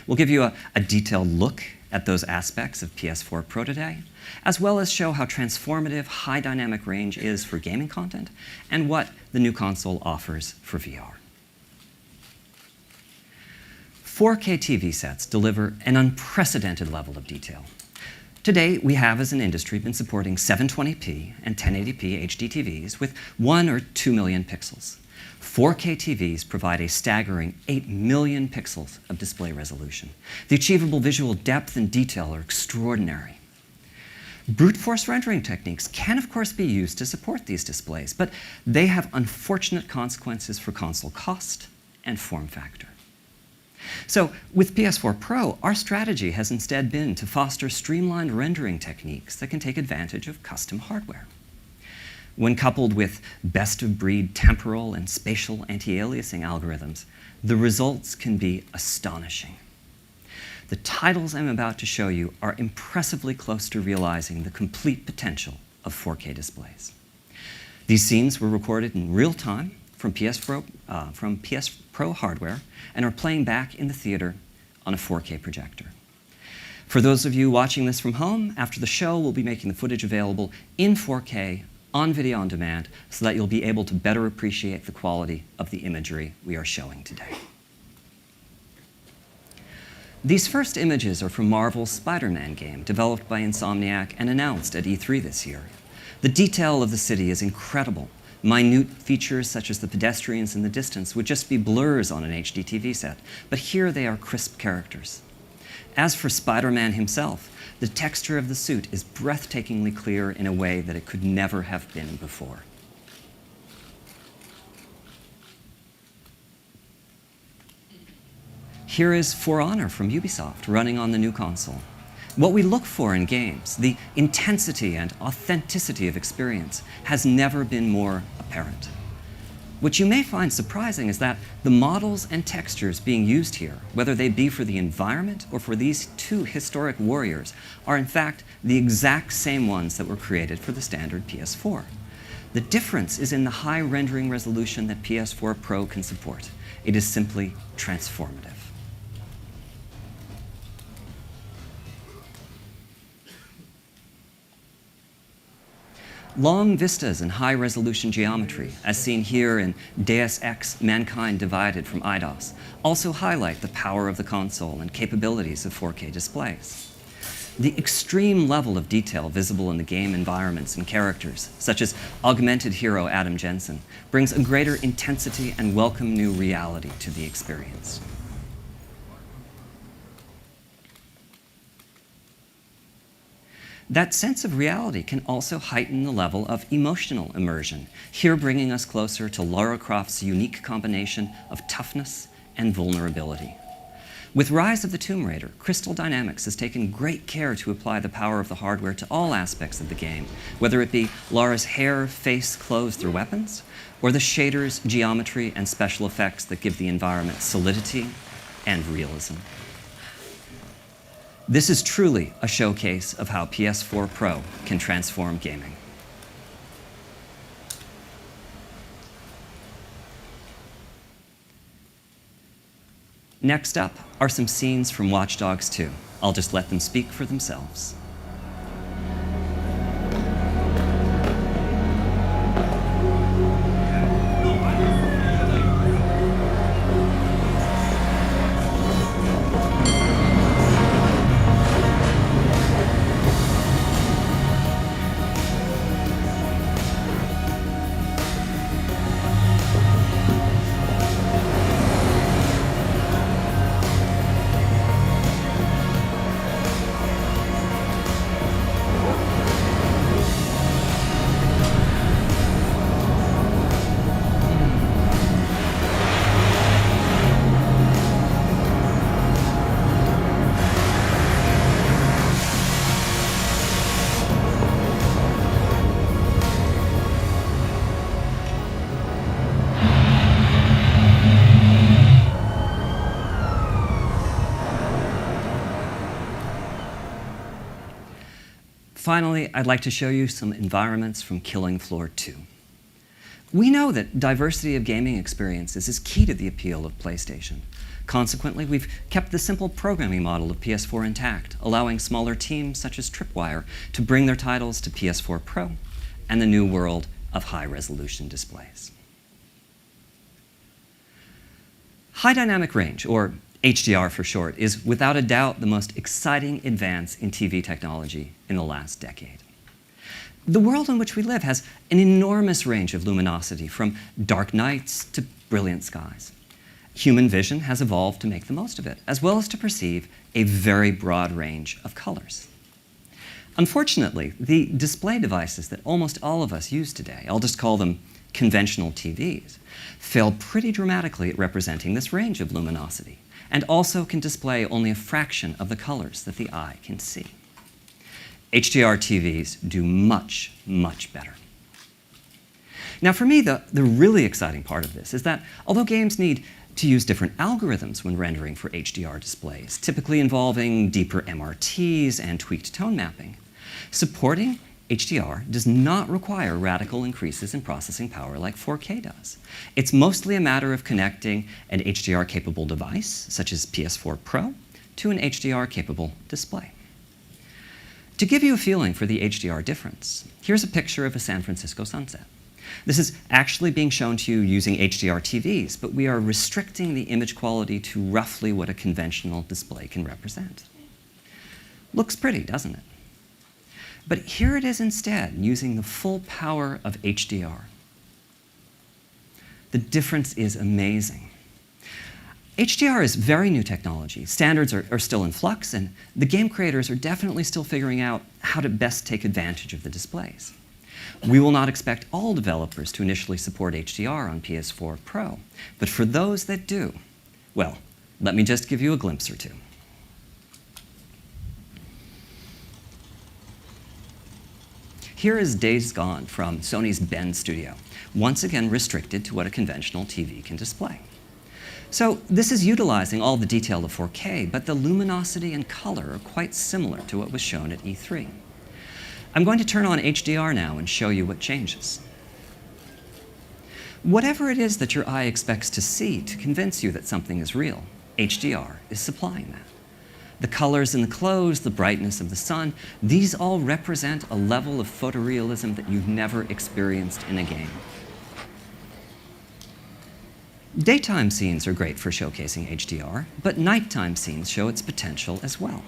We'll give you a detailed look at those aspects of PS4 Pro today, as well as show how transformative high dynamic range is for gaming content, and what the new console offers for VR. 4K TV sets deliver an unprecedented level of detail. Today, we have as an industry been supporting 720p and 1080p HD TVs with 1 or 2 million pixels. 4K TVs provide a staggering 8 million pixels of display resolution. The achievable visual depth and detail are extraordinary. Brute force rendering techniques can, of course, be used to support these displays, but they have unfortunate consequences for console cost and form factor. So, with PS4 Pro, our strategy has instead been to foster streamlined rendering techniques that can take advantage of custom hardware. When coupled with best-of-breed temporal and spatial anti-aliasing algorithms, the results can be astonishing. The titles I'm about to show you are impressively close to realizing the complete potential of 4K displays. These scenes were recorded in real time from PS Pro hardware and are playing back in the theater on a 4K projector. For those of you watching this from home, after the show, we'll be making the footage available in 4K on video on demand so that you'll be able to better appreciate the quality of the imagery we are showing today. These first images are from Marvel's Spider-Man game, developed by Insomniac and announced at E3 this year. The detail of the city is incredible. Minute features such as the pedestrians in the distance would just be blurs on an HD TV set, but here they are crisp characters. As for Spider-Man himself, the texture of the suit is breathtakingly clear in a way that it could never have been before. Here is For Honor from Ubisoft, running on the new console. What we look for in games, the intensity and authenticity of experience, has never been more apparent. What you may find surprising is that the models and textures being used here, whether they be for the environment or for these two historic warriors, are in fact the exact same ones that were created for the standard PS4. The difference is in the high rendering resolution that PS4 Pro can support. It is simply transformative. Long vistas and high-resolution geometry, as seen here in Deus Ex: Mankind Divided from Eidos, also highlight the power of the console and capabilities of 4K displays. The extreme level of detail visible in the game environments and characters, such as augmented hero Adam Jensen, brings a greater intensity and welcome new reality to the experience. That sense of reality can also heighten the level of emotional immersion, here bringing us closer to Lara Croft's unique combination of toughness and vulnerability. With Rise of the Tomb Raider, Crystal Dynamics has taken great care to apply the power of the hardware to all aspects of the game, whether it be Lara's hair, face, clothes through weapons, or the shaders, geometry, and special effects that give the environment solidity and realism. This is truly a showcase of how PS4 Pro can transform gaming. Next up are some scenes from Watch Dogs 2. I'll just let them speak for themselves. Finally, I'd like to show you some environments from Killing Floor 2. We know that diversity of gaming experiences is key to the appeal of PlayStation. Consequently, we've kept the simple programming model of PS4 intact, allowing smaller teams such as Tripwire to bring their titles to PS4 Pro and the new world of high-resolution displays. High dynamic range, or HDR for short, is without a doubt the most exciting advance in TV technology in the last decade. The world in which we live has an enormous range of luminosity, from dark nights to brilliant skies. Human vision has evolved to make the most of it, as well as to perceive a very broad range of colors. Unfortunately, the display devices that almost all of us use today, I'll just call them conventional TVs, fail pretty dramatically at representing this range of luminosity, and also can display only a fraction of the colors that the eye can see. HDR TVs do much, much better. Now for me, the really exciting part of this is that although games need to use different algorithms when rendering for HDR displays, typically involving deeper MRTs and tweaked tone mapping, supporting HDR does not require radical increases in processing power like 4K does. It's mostly a matter of connecting an HDR-capable device, such as PS4 Pro, to an HDR-capable display. To give you a feeling for the HDR difference, here's a picture of a San Francisco sunset. This is actually being shown to you using HDR TVs, but we are restricting the image quality to roughly what a conventional display can represent. Looks pretty, doesn't it? But here it is instead, using the full power of HDR. The difference is amazing. HDR is very new technology. Standards are still in flux, and the game creators are definitely still figuring out how to best take advantage of the displays. We will not expect all developers to initially support HDR on PS4 Pro, but for those that do, well, let me just give you a glimpse or two. Here is Days Gone from Sony's Bend studio, once again restricted to what a conventional TV can display. So this is utilizing all the detail of 4K, but the luminosity and color are quite similar to what was shown at E3. I'm going to turn on HDR now and show you what changes. Whatever it is that your eye expects to see to convince you that something is real, HDR is supplying that. The colors in the clothes, the brightness of the sun, these all represent a level of photorealism that you've never experienced in a game. Daytime scenes are great for showcasing HDR, but nighttime scenes show its potential as well.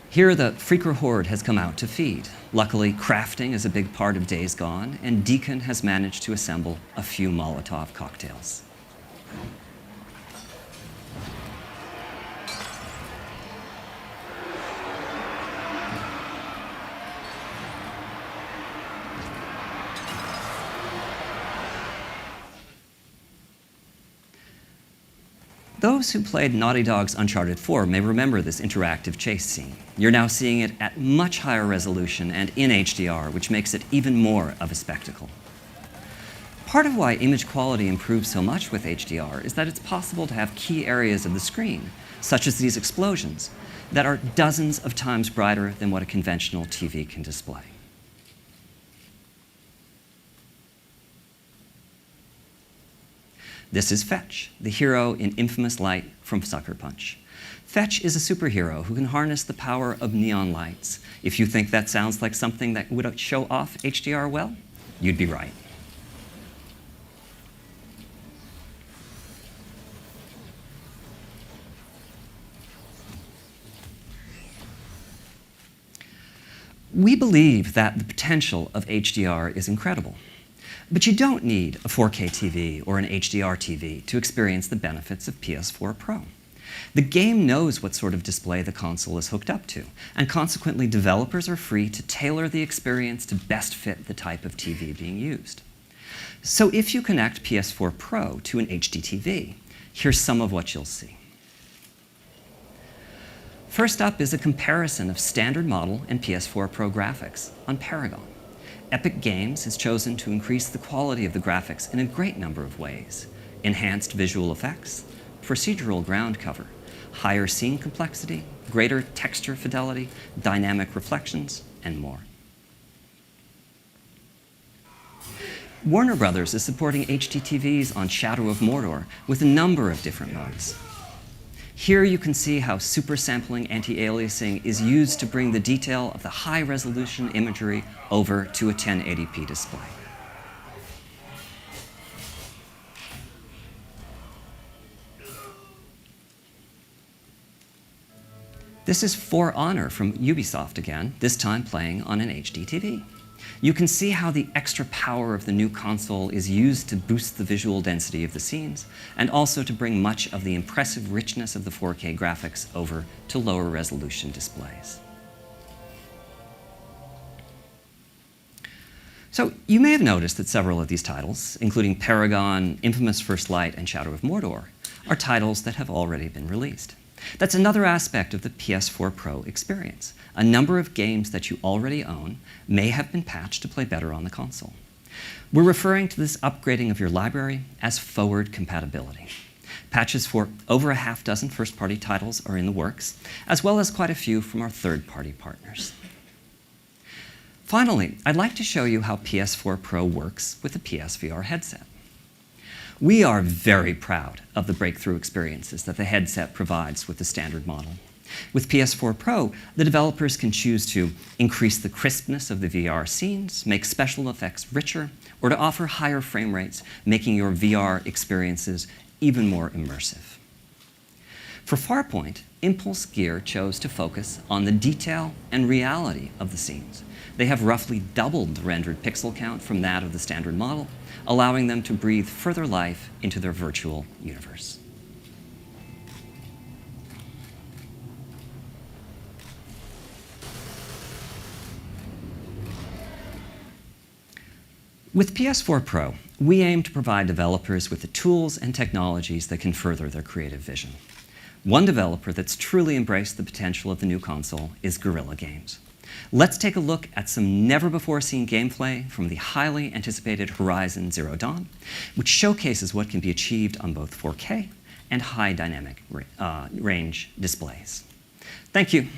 Here, the Freaker Horde has come out to feed. Luckily, crafting is a big part of Days Gone, and Deacon has managed to assemble a few Molotov cocktails. Those who played Naughty Dog's Uncharted 4 may remember this interactive chase scene. You're now seeing it at much higher resolution and in HDR, which makes it even more of a spectacle. Part of why image quality improves so much with HDR is that it's possible to have key areas of the screen, such as these explosions, that are dozens of times brighter than what a conventional TV can display. This is Fetch, the hero in Infamous Light from Sucker Punch. Fetch is a superhero who can harness the power of neon lights. If you think that sounds like something that would show off HDR well, you'd be right. We believe that the potential of HDR is incredible. But you don't need a 4K TV or an HDR TV to experience the benefits of PS4 Pro. The game knows what sort of display the console is hooked up to, and consequently developers are free to tailor the experience to best fit the type of TV being used. So if you connect PS4 Pro to an HD TV, here's some of what you'll see. First up is a comparison of standard model and PS4 Pro graphics on Paragon. Epic Games has chosen to increase the quality of the graphics in a great number of ways. Enhanced visual effects, procedural ground cover, higher scene complexity, greater texture fidelity, dynamic reflections, and more. Warner Brothers is supporting HD TVs on Shadow of Mordor with a number of different modes. Here you can see how super sampling anti-aliasing is used to bring the detail of the high-resolution imagery over to a 1080p display. This is For Honor from Ubisoft again, this time playing on an HD TV. You can see how the extra power of the new console is used to boost the visual density of the scenes, and also to bring much of the impressive richness of the 4K graphics over to lower resolution displays. So you may have noticed that several of these titles, including Paragon, Infamous First Light, and Shadow of Mordor, are titles that have already been released. That's another aspect of the PS4 Pro experience. A number of games that you already own may have been patched to play better on the console. We're referring to this upgrading of your library as forward compatibility. Patches for over a half dozen first-party titles are in the works, as well as quite a few from our third-party partners. Finally, I'd like to show you how PS4 Pro works with a PSVR headset. We are very proud of the breakthrough experiences that the headset provides with the standard model. With PS4 Pro, the developers can choose to increase the crispness of the VR scenes, make special effects richer, or to offer higher frame rates, making your VR experiences even more immersive. For Farpoint, Impulse Gear chose to focus on the detail and reality of the scenes. They have roughly doubled the rendered pixel count from that of the standard model, allowing them to breathe further life into their virtual universe. With PS4 Pro, we aim to provide developers with the tools and technologies that can further their creative vision. One developer that's truly embraced the potential of the new console is Guerrilla Games. Let's take a look at some never-before-seen gameplay from the highly anticipated Horizon Zero Dawn, which showcases what can be achieved on both 4K and high dynamic range displays. Thank you.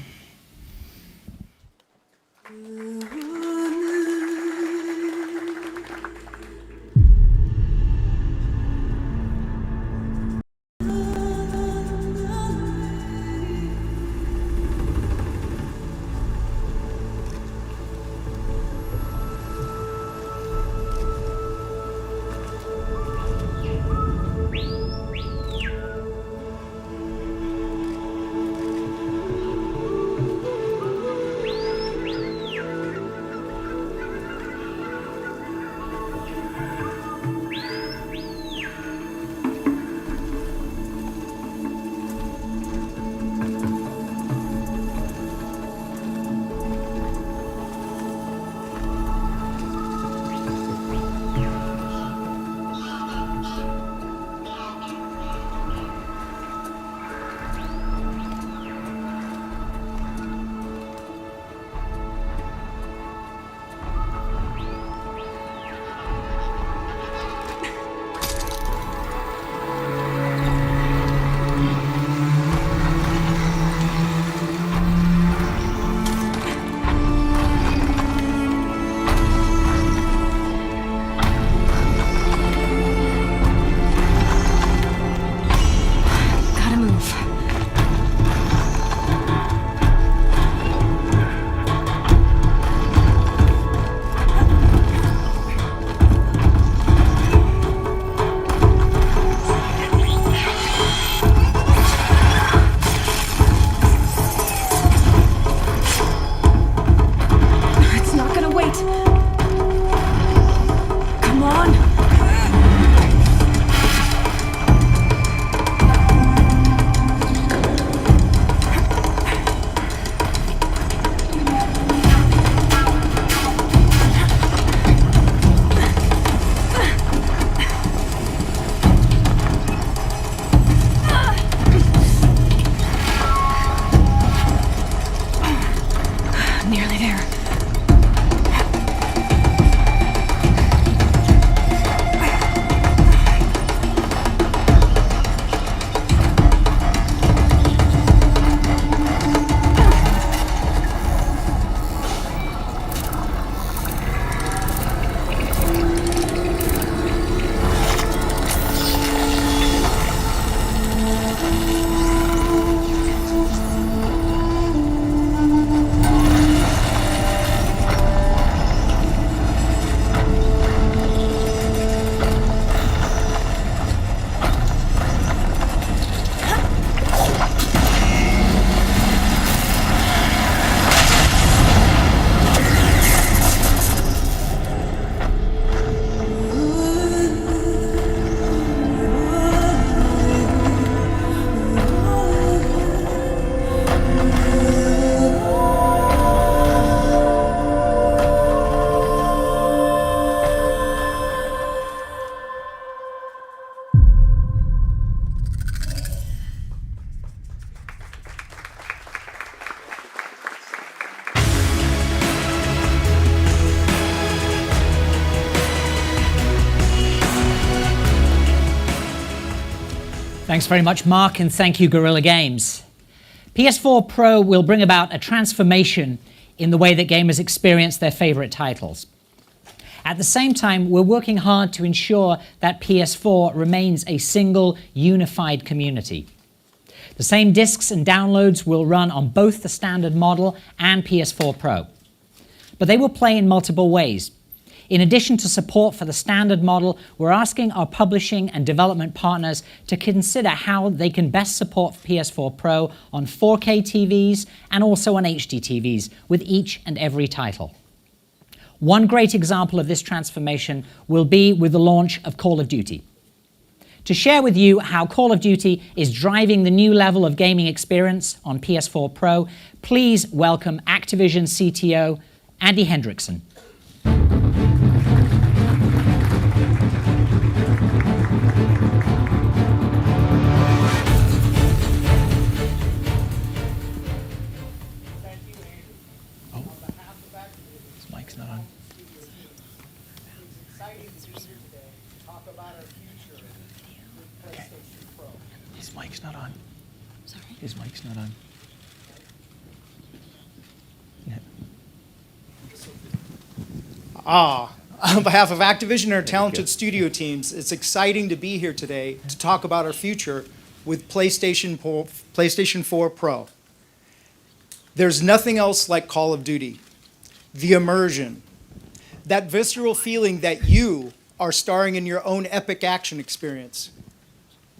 Thanks very much, Mark, and thank you, Guerrilla Games. PS4 Pro will bring about a transformation in the way that gamers experience their favorite titles. At the same time, we're working hard to ensure that PS4 remains a single, unified community. The same discs and downloads will run on both the standard model and PS4 Pro. But they will play in multiple ways. In addition to support for the standard model, we're asking our publishing and development partners to consider how they can best support PS4 Pro on 4K TVs and also on HD TVs with each and every title. One great example of this transformation will be with the launch of Call of Duty. To share with you how Call of Duty is driving the new level of gaming experience on PS4 Pro, please welcome Activision CTO Andy Hendrickson. His mic's not on. Sorry? His mic's not on. Yeah. On behalf of Activision and our talented studio teams, it's exciting to be here today to talk about our future with PlayStation 4 Pro. There's nothing else like Call of Duty. The immersion, that visceral feeling that you are starring in your own epic action experience.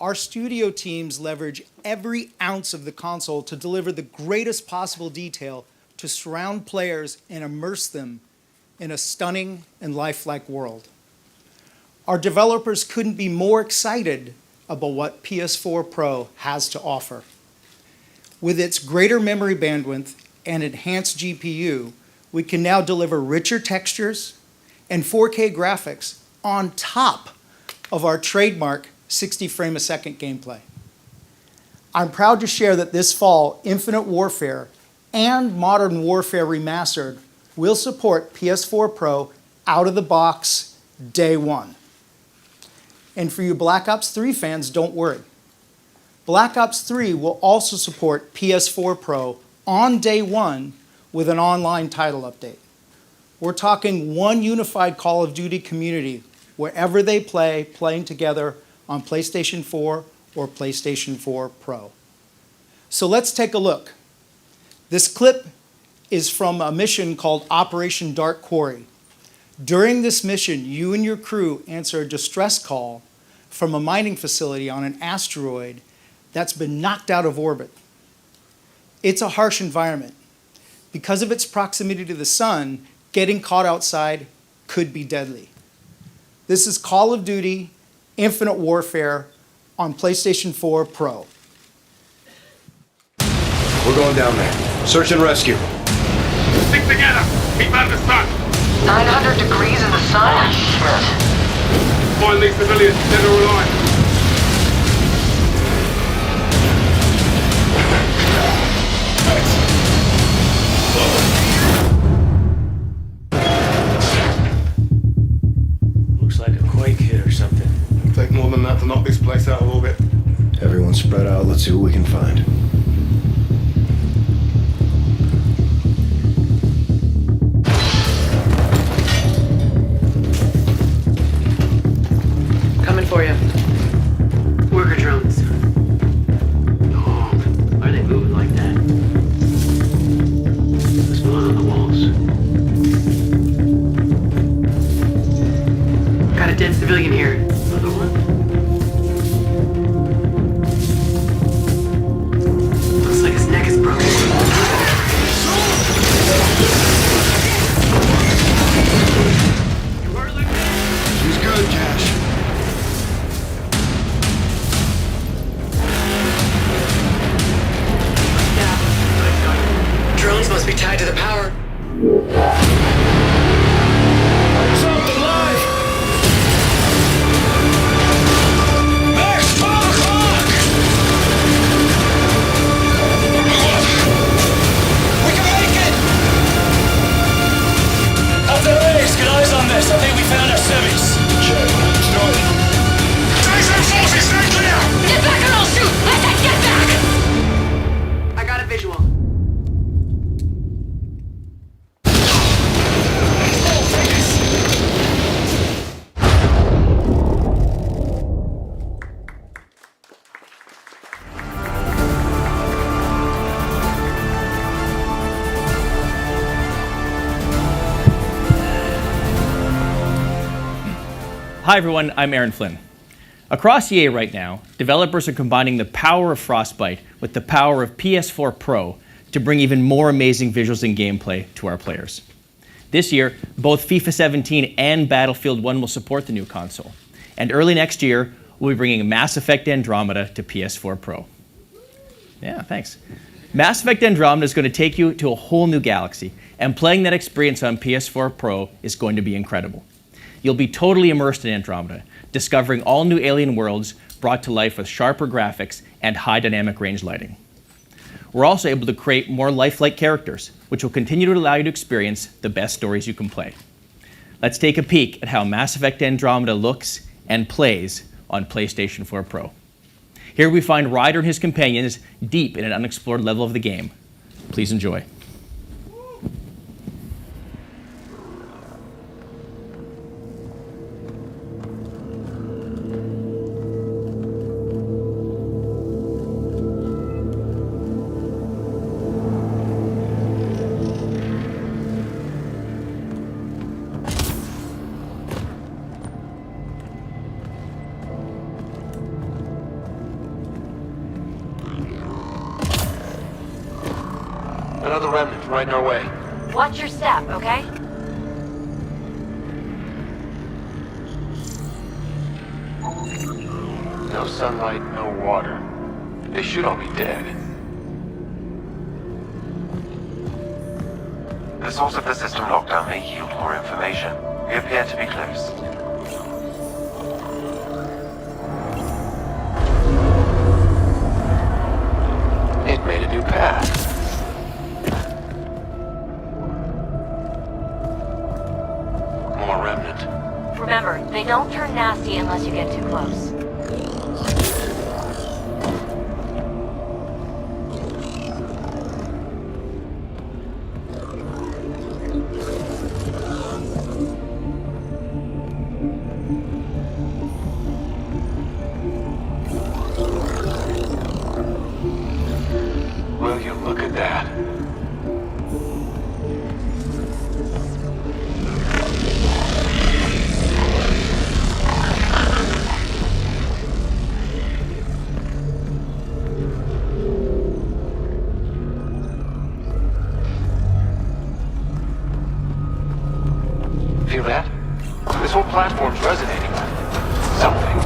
Our studio teams leverage every ounce of the console to deliver the greatest possible detail to surround players and immerse them in a stunning and lifelike world. Our developers couldn't be more excited about what PS4 Pro has to offer. With its greater memory bandwidth and enhanced GPU, we can now deliver richer textures and 4K graphics on top of our trademark 60 frame a second gameplay. I'm proud to share that this fall, Infinite Warfare and Modern Warfare Remastered will support PS4 Pro out of the box day one. And for you Black Ops 3 fans, don't worry. Black Ops 3 will also support PS4 Pro on day one with an online title update. We're talking one unified Call of Duty community wherever they play, playing together on PlayStation 4 or PlayStation 4 Pro. So let's take a look. This clip is from a mission called Operation Dark Quarry. During this mission, you and your crew answer a distress call from a mining facility on an asteroid that's been knocked out of orbit. It's a harsh environment. Because of its proximity to the sun, getting caught outside could be deadly. This is Call of Duty Infinite Warfare on PlayStation 4 Pro. We're going down there. Search and rescue. Stick together. Keep out of the sun. 900 degrees in the sun? Shit. Find these civilians dead or alive. Looks like a quake hit or something. It'll take more than that to knock this place out of orbit. Everyone spread out. Let's see what we can find. Coming for you. Worker drones. Oh, why are they moving like that? What's going on the walls? Got a dead civilian here. Another one? Looks like his neck is broken. She's good, Cash. Drones must be tied to the power. Something live! Hi everyone, I'm Aaron Flynn. Across EA right now, developers are combining the power of Frostbite with the power of PS4 Pro to bring even more amazing visuals and gameplay to our players. This year, both FIFA 17 and Battlefield 1 will support the new console. And early next year, we'll be bringing Mass Effect Andromeda to PS4 Pro. Yeah, thanks. Mass Effect Andromeda is going to take you to a whole new galaxy, and playing that experience on PS4 Pro is going to be incredible. You'll be totally immersed in Andromeda, discovering all new alien worlds brought to life with sharper graphics and high dynamic range lighting. We're also able to create more lifelike characters, which will continue to allow you to experience the best stories you can play. Let's take a peek at how Mass Effect Andromeda looks and plays on PlayStation 4 Pro. Here we find Ryder and his companions deep in an unexplored level of the game. Please enjoy. Another remnant right in our way. Watch your step, okay? No sunlight, no water. They should all be dead. The source of the system lockdown may yield more information. We appear to be close. It made a new path. More remnant. Remember, they don't turn nasty unless you get too close. Will you look at that? Feel that? This whole platform's resonating with something.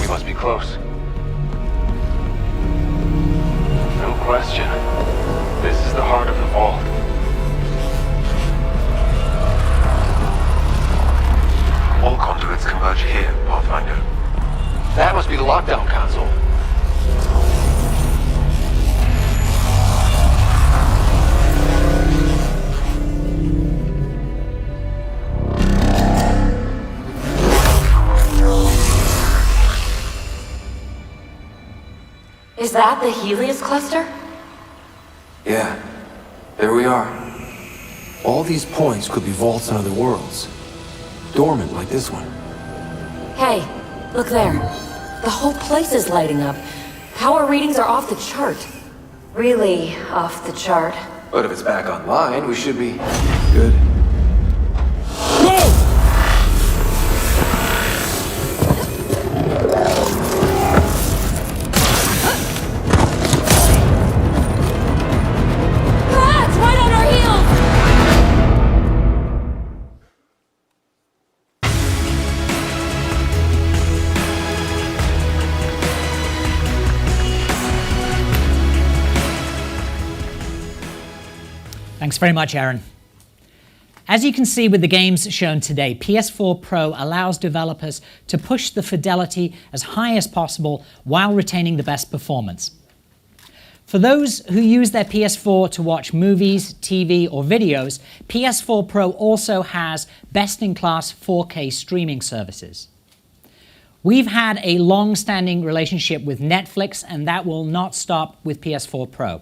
We must be close. No question. This is the heart of the vault. All conduits converge here, Pathfinder. That must be the lockdown console. Is that the Helios cluster? Yeah, there we are. All these points could be vaults in other worlds. Dormant like this one. Hey, look there. The whole place is lighting up. Power readings are off the chart. Really off the chart. But if it's back online, we should be good. Thanks very much, Aaron. As you can see with the games shown today, PS4 Pro allows developers to push the fidelity as high as possible while retaining the best performance. For those who use their PS4 to watch movies, TV, or videos, PS4 Pro also has best-in-class 4K streaming services. We've had a long-standing relationship with Netflix, and that will not stop with PS4 Pro.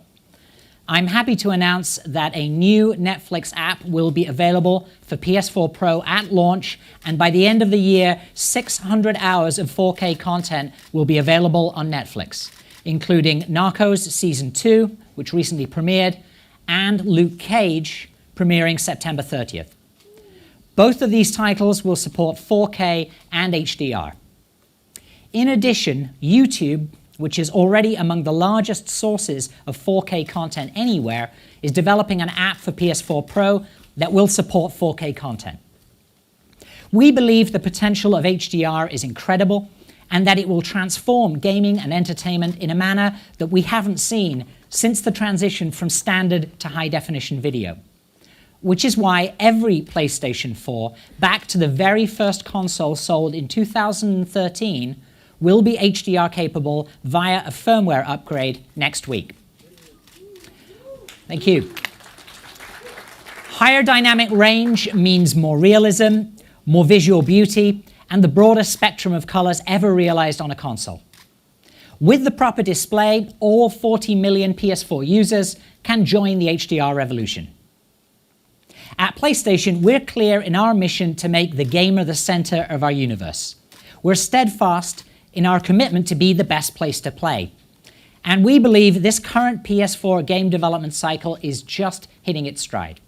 I'm happy to announce that a new Netflix app will be available for PS4 Pro at launch, and by the end of the year, 600 hours of 4K content will be available on Netflix, including Narcos Season 2, which recently premiered, and Luke Cage, premiering September 30th. Both of these titles will support 4K and HDR. In addition, YouTube, which is already among the largest sources of 4K content anywhere, is developing an app for PS4 Pro that will support 4K content. We believe the potential of HDR is incredible and that it will transform gaming and entertainment in a manner that we haven't seen since the transition from standard to high-definition video. Which is why every PlayStation 4, back to the very first console sold in 2013, will be HDR capable via a firmware upgrade next week. Thank you. Higher dynamic range means more realism, more visual beauty, and the broadest spectrum of colors ever realized on a console. With the proper display, all 40 million PS4 users can join the HDR revolution. At PlayStation, we're clear in our mission to make the gamer the center of our universe. We're steadfast in our commitment to be the best place to play. And we believe this current PS4 game development cycle is just hitting its stride.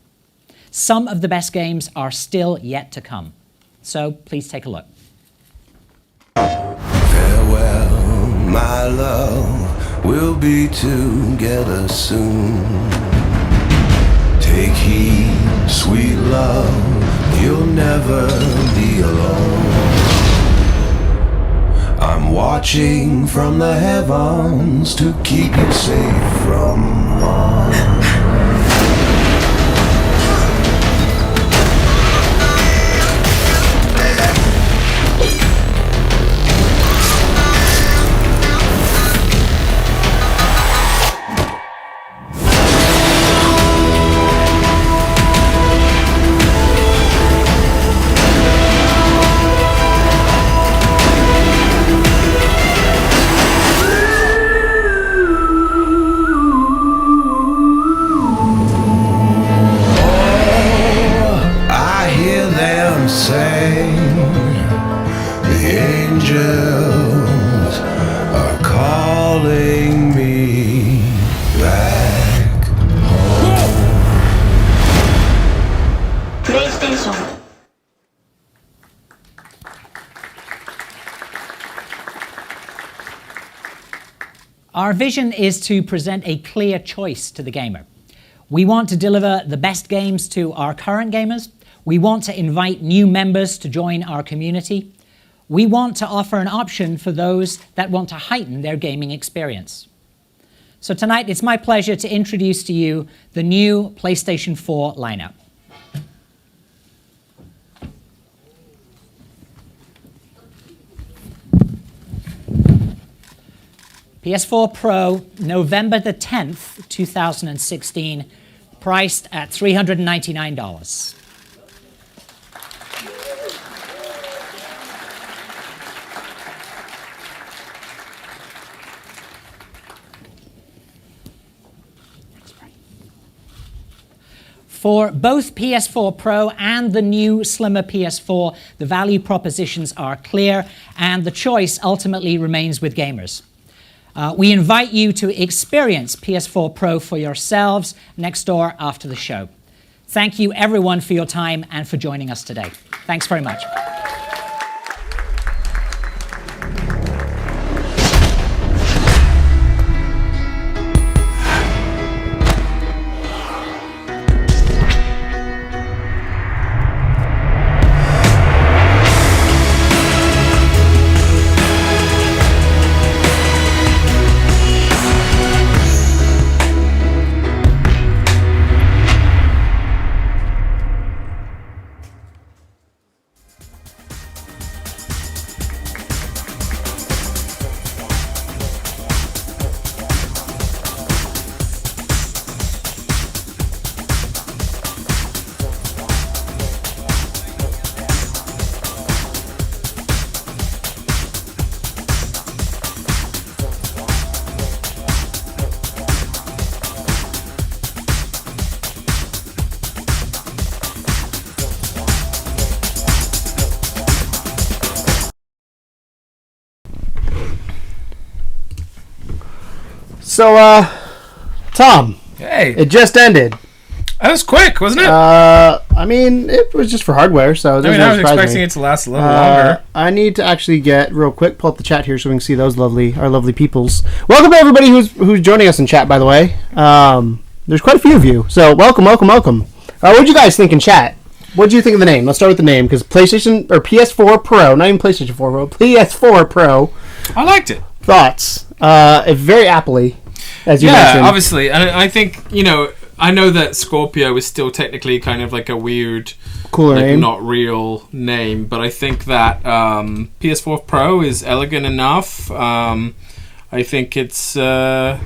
Some of the best games are still yet to come. So please take a look. Farewell, my love, we'll be together soon. Take heed, sweet love, you'll never be alone. I'm watching from the heavens to keep you safe from harm. Our vision is to present a clear choice to the gamer. We want to deliver the best games to our current gamers. We want to invite new members to join our community. We want to offer an option for those that want to heighten their gaming experience. So tonight, it's my pleasure to introduce to you the new PlayStation 4 lineup. PS4 Pro, November the 10th, 2016, priced at $399. For both PS4 Pro and the new slimmer PS4, the value propositions are clear and the choice ultimately remains with gamers. We invite you to experience PS4 Pro for yourselves next door after the show. Thank you everyone for your time and for joining us today. Thanks very much. So, Tom. Hey. It just ended. That was quick, wasn't it? I mean, it was just for hardware, so I was expecting it to last a little longer. I need to actually get real quick, pull up the chat here so we can see those our lovely peoples. Welcome to everybody who's joining us in chat, by the way. There's quite a few of you, so welcome. What did you guys think in chat? What did you think of the name? Let's start with the name, because PlayStation or PS4 Pro, not even PlayStation 4 Pro, PS4 Pro. I liked it. Thoughts? Very aptly, as you mentioned. Yeah, obviously, and I think I know that Scorpio is still technically kind of like a weird, cooler name, not real name, but I think that PS4 Pro is elegant enough. I think it's a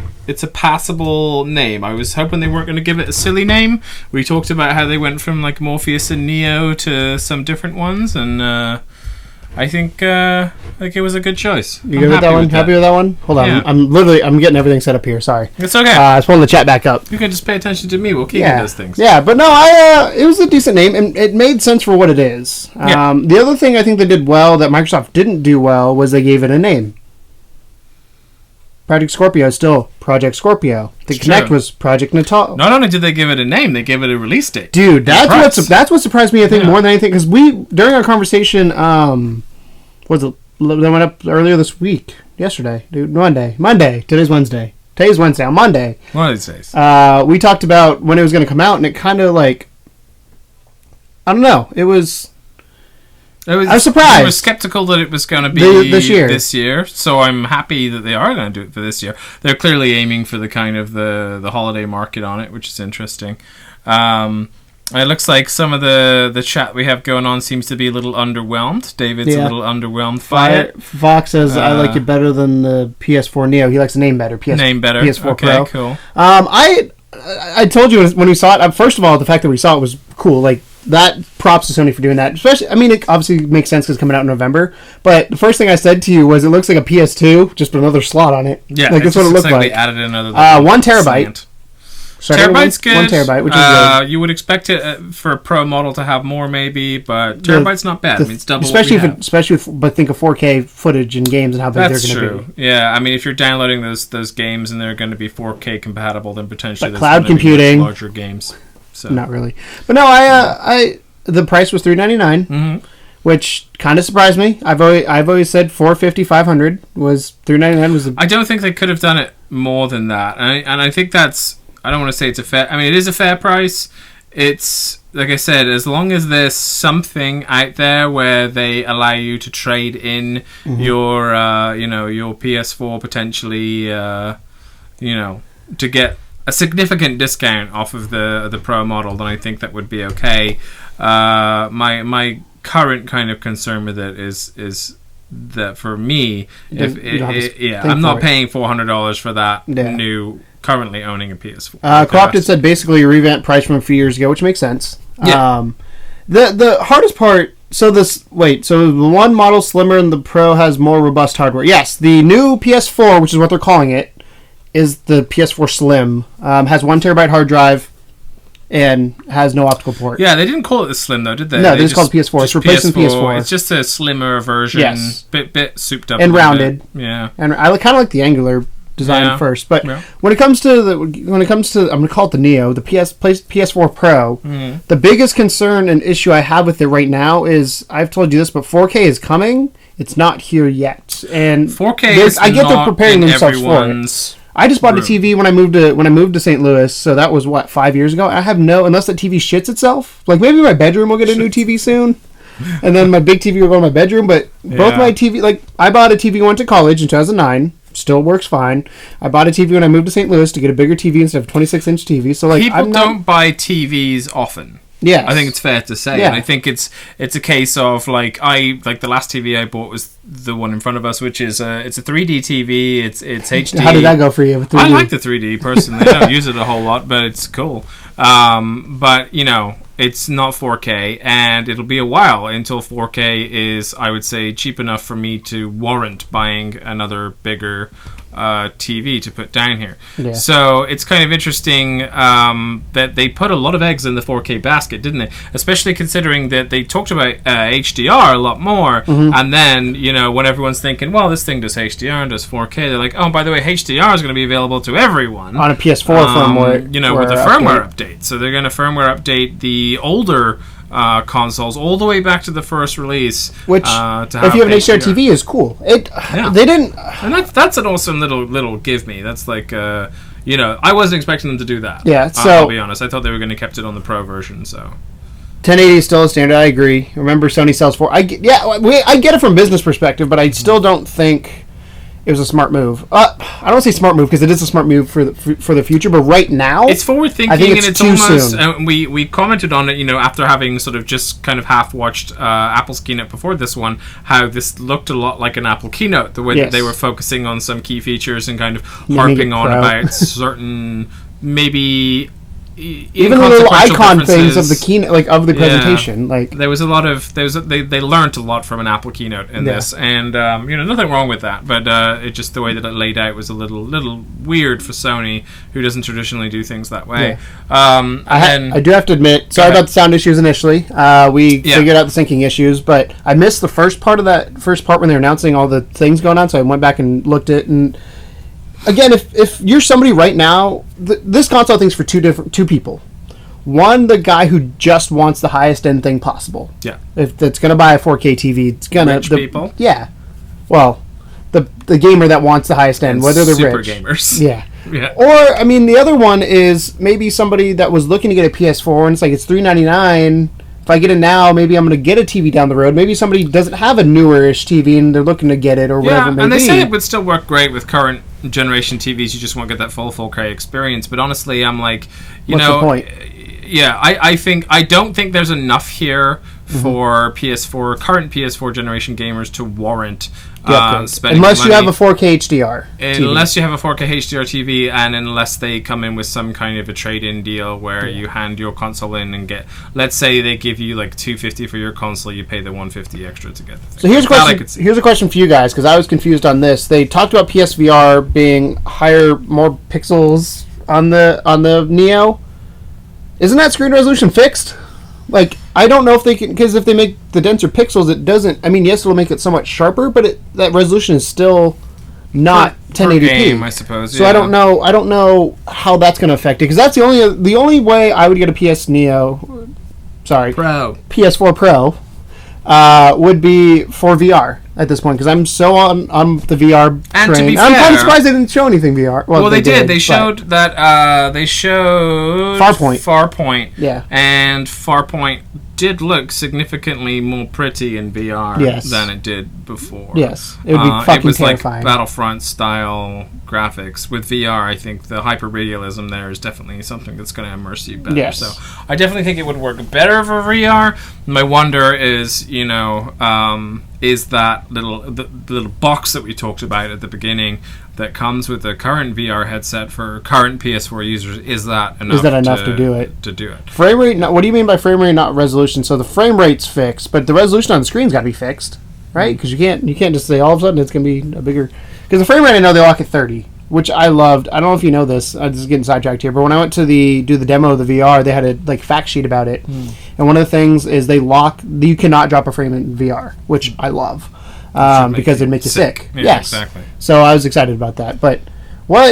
passable name. I was hoping they weren't going to give it a silly name. We talked about how they went from like Morpheus and Neo to some different ones, and I think it was a good choice. You good with that one? Happy with that one? Hold on. Yeah. I'm getting everything set up here. Sorry. It's okay. I was pulling the chat back up. You can just pay attention to me while Keegan does things. Yeah, but no, it was a decent name, and it made sense for what it is. The other thing I think they did well that Microsoft didn't do well was they gave it a name. Project Scorpio is still Project Scorpio. The Kinect was Project Natal. Not only did they give it a name, they gave it a release date. Dude, that's what surprised me, I think, more than anything, because during our conversation, that went up earlier this week, yesterday, dude, Monday, today's Wednesday. Today's Wednesday, on Monday. One of these days. We talked about when it was going to come out, and it kind of I don't know, I was surprised. I was skeptical that it was going to be this year, so I'm happy that they are going to do it for this year. They're clearly aiming for the kind of the holiday market on it, which is interesting. It looks like some of the chat we have going on seems to be a little underwhelmed. David's a little underwhelmed by it. Fox says, I like it better than the PS4 Neo. He likes the name better. PS4 okay, Pro. Cool. I told you when we saw it, first of all, the fact that we saw it was cool. Like, that props to Sony for doing that. Especially, I mean, it obviously makes sense because it's coming out in November. But the first thing I said to you was, it looks like a PS2, just put another slot on it. Yeah, like that's what it looked like. They added another 1 terabyte. Terabyte's good. 1 terabyte, which is good. You would expect it for a Pro model to have more, maybe, but terabyte's not bad. I mean, it's double. But think of 4K footage in games and how big they're going to be. That's true. Yeah, I mean, if you're downloading those games and they're going to be 4K compatible, then potentially but cloud computing, larger games. So. Not really, but no, the price was $399, which kind of surprised me. I've always said $450, $500 was $399 was. I don't think they could have done it more than that, and I think that's. I don't want to say it's a fair. I mean, it is a fair price. It's like I said, as long as there's something out there where they allow you to trade in your, your PS4 potentially, to get a significant discount off of the Pro model, then I think that would be okay. My current kind of concern with it is that for me, I'm not paying $400 for that new. Currently owning a PS4. Corrupted said basically a revamped price from a few years ago, which makes sense. Yeah. The hardest part. So the one model slimmer and the Pro has more robust hardware. Yes, the new PS4, which is what they're calling it, is the PS4 Slim. Has 1 terabyte hard drive and has no optical port. Yeah, they didn't call it the Slim though, did they? No, they just called it PS4. It's replacing PS4. It's just a slimmer version. Yes. Bit souped up and rounded. Yeah. And I kind of like the angular design first, but when it comes to I'm going to call it the Neo, the PS4 Pro. The biggest concern and issue I have with it right now is, I've told you this, but 4K is coming. It's not here yet, and 4K I get they're preparing themselves for it. I just bought a TV when I moved to St. Louis, so that was 5 years ago. I have unless that TV shits itself. Like, maybe my bedroom will get a new TV soon, and then my big TV will go in my bedroom. But both my TV, like, I bought a TV when I went to college in 2009. Still works fine. I bought a TV when I moved to St. Louis to get a bigger TV instead of 26-inch TV. So like, people don't buy TVs often. Yeah, I think it's fair to say. And I think it's a case of like the last TV I bought was the one in front of us, which is it's a 3D TV. It's HD. How did that go for you? With 3D? I like the 3D personally. I don't use it a whole lot, but it's cool. But it's not 4K, and it'll be a while until 4K is, I would say, cheap enough for me to warrant buying another bigger TV to put down here. Yeah. So it's kind of interesting that they put a lot of eggs in the 4K basket, didn't they? Especially considering that they talked about HDR a lot more, and then, you know, when everyone's thinking, well, this thing does HDR and does 4K, they're like, oh, by the way, HDR is going to be available to everyone on a PS4 firmware, you know, with the firmware update. So they're going to firmware update the older consoles all the way back to the first release, which if you have an HDR TV is cool. They didn't, and that's an awesome little give me. That's like you know, I wasn't expecting them to do that. Yeah, so I'll be honest, I thought they were going to kept it on the Pro version. So 1080 is still a standard. I agree. Remember, Sony sells 4. I get it from business perspective, but I still don't think it was a smart move. I don't say smart move because it is a smart move for the future. But right now, it's forward thinking, and it's too almost. soon. We commented on it, you know, after having sort of just kind of half watched Apple's keynote before this one, how this looked a lot like an Apple keynote. The way that they were focusing on some key features and kind of harping on about certain maybe. Even the little icon things of the keynote, like of the presentation, like there was a lot of they learned a lot from an Apple keynote in this, and you know, nothing wrong with that, but it just the way that it laid out was a little weird for Sony, who doesn't traditionally do things that way. I do have to admit, sorry about the sound issues initially. We figured out the syncing issues, but I missed the first part when they were announcing all the things going on, so I went back and looked at it. And again, if you're somebody right now, this console thing's for two people. One, the guy who just wants the highest end thing possible. Yeah. If that's going to buy a 4K TV, it's going to... Rich people? Yeah. Well, the gamer that wants the highest end, and whether they're super rich. gamers. Yeah. Yeah. Or, I mean, the other one is maybe somebody that was looking to get a PS4 and it's like, it's $399. If I get it now, maybe I'm going to get a TV down the road. Maybe somebody doesn't have a newer-ish TV and they're looking to get it or whatever it may be. And they say it would still work great with current generation TVs. You just won't get that full 4K experience. But honestly, I'm like, What's the point? Yeah, I don't think there's enough here for current PS4 generation gamers to warrant spending unless money. You have a 4K HDR unless you have a 4K HDR TV, and unless they come in with some kind of a trade-in deal where you hand your console in and get, let's say they give you like $250 for your console, you pay the $150 extra to get the thing. So here's a question. Here's a question for you guys, because I was confused on this. They talked about PSVR being more pixels on the Neo. Isn't that screen resolution fixed? Like, I don't know if they can, because if they make the denser pixels, it doesn't. I mean, yes, it'll make it somewhat sharper, but that resolution is still not 1080p. Game, I suppose. So I don't know. I don't know how that's going to affect it, because that's the only way I would get a PS4 Pro would be for VR at this point, because I'm so on the VR and train. To be fair, I'm kind of surprised they didn't show anything VR. Well, they did. They showed that. They showed Farpoint. Yeah. And Farpoint did look significantly more pretty in VR than it did before. Yes, it would be fucking terrifying. Like Battlefront style graphics. With VR, I think the hyper-realism there is definitely something that's going to immerse you better. Yes. So I definitely think it would work better for VR. My wonder is, is that the little box that we talked about at the beginning that comes with the current VR headset for current PS4 users, is that enough to do it? Frame rate? What do you mean by frame rate, not resolution? So the frame rate's fixed, but the resolution on the screen's got to be fixed, right? Because you can't just say all of a sudden it's going to be a bigger... Because the frame rate, I know they lock at 30, which I loved. I don't know if you know this. I'm just getting sidetracked here, but when I went to do the demo of the VR, they had a fact sheet about it, and one of the things is you cannot drop a frame in VR, which I love. Because it'd make you sick. Yeah, yes, exactly. So I was excited about that. But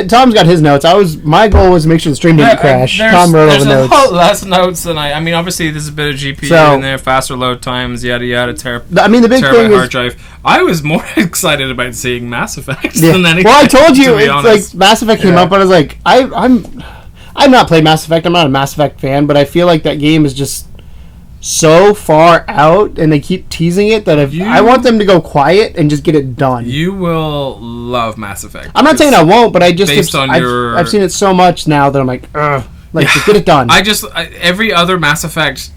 Tom's got his notes. My goal was to make sure the stream didn't crash. Tom wrote all the notes. There's a whole less notes than I mean, obviously, there's a bit of GPU in there, faster load times, yada yada. The big thing hard drive. I was more excited about seeing Mass Effect than anything. Well, I told you, it's honest. like Mass Effect came up, and I was like, I've not played Mass Effect. I'm not a Mass Effect fan, but I feel like that game is just so far out, and they keep teasing it that I want them to go quiet and just get it done. You will love Mass Effect. I'm not saying I won't, but I just I've seen it so much now that I'm like, ugh, just get it done. Every other Mass Effect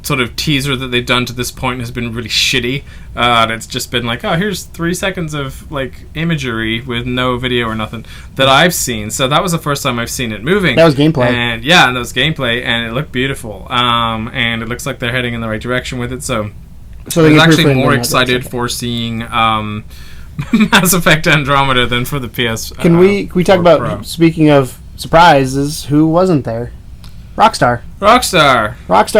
sort of teaser that they've done to this point has been really shitty. And it's just been like, oh, here's 3 seconds of imagery with no video or nothing that I've seen. So that was the first time I've seen it moving. That was gameplay. And that was gameplay, and it looked beautiful. And it looks like they're heading in the right direction with it. So I was actually more excited for seeing Mass Effect Andromeda than for the PS. Can we talk about, Pro. speaking of surprises, who wasn't there? Rockstar. Rockstar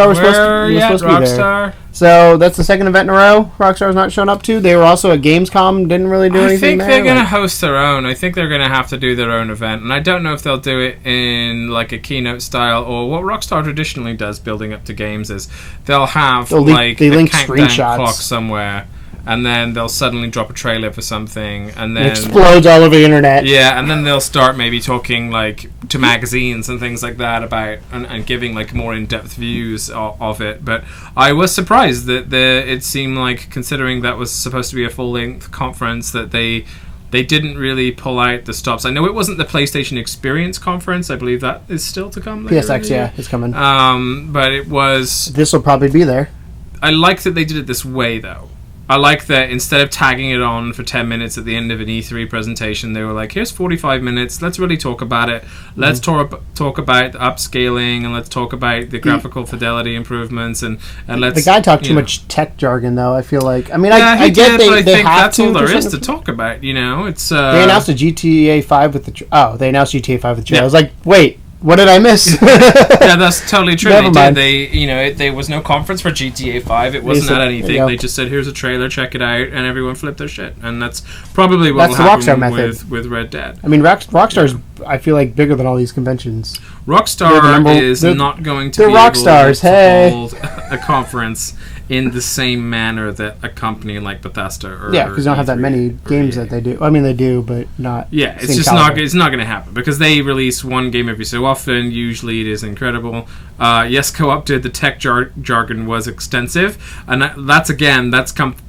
was supposed to be there. Rockstar? So that's the second event in a row Rockstar's not shown up to. They were also at Gamescom, didn't really do anything I think there. they're going to host their own. I think they're going to have to do their own event. And I don't know if they'll do it in like a keynote style, or what Rockstar traditionally does building up to games is they'll have they a link countdown screenshots. clock somewhere. And then they'll suddenly drop a trailer for something, and then it explodes all over the internet. Yeah, and then they'll start maybe talking like to magazines and things like that about and giving like more in-depth views of it. But I was surprised that it seemed like, considering that was supposed to be a full-length conference, that they didn't really pull out the stops. I know it wasn't the PlayStation Experience conference. I believe that is still to come. PSX, yeah, it's coming. But it was. This will probably be there. I like that they did it this way, though. I like that instead of tagging it on for 10 minutes at the end of an E3 presentation, they were like, here's 45 minutes, let's really talk about it. Let's talk about the upscaling, and let's talk about the graphical fidelity improvements, and let's... The guy talked too much tech jargon, though, I feel like. I mean, yeah, I get did, but I they think have that's all there is to to talk about, you know? It's They announced a GTA 5 with the... they announced GTA 5 with the trailer. Yeah. I was like, wait, what did I miss? Yeah, that's totally true. Never mind. There was no conference for GTA 5. It wasn't at anything. Yeah. They just said, here's a trailer, check it out, and everyone flipped their shit. And that's probably what will That's the Rockstar happen method. with Red Dead. I mean, Rockstar's, I feel like, bigger than all these conventions. Rockstar is not going to be able to hold a conference in the same manner that a company like Bethesda or because they don't have that many games that they do. I mean, they do, but not. Yeah, it's same just caliber. it's not going to happen because they release one game every so often. Usually, it is incredible. Yes, Co-op did. The tech jargon was extensive, and that's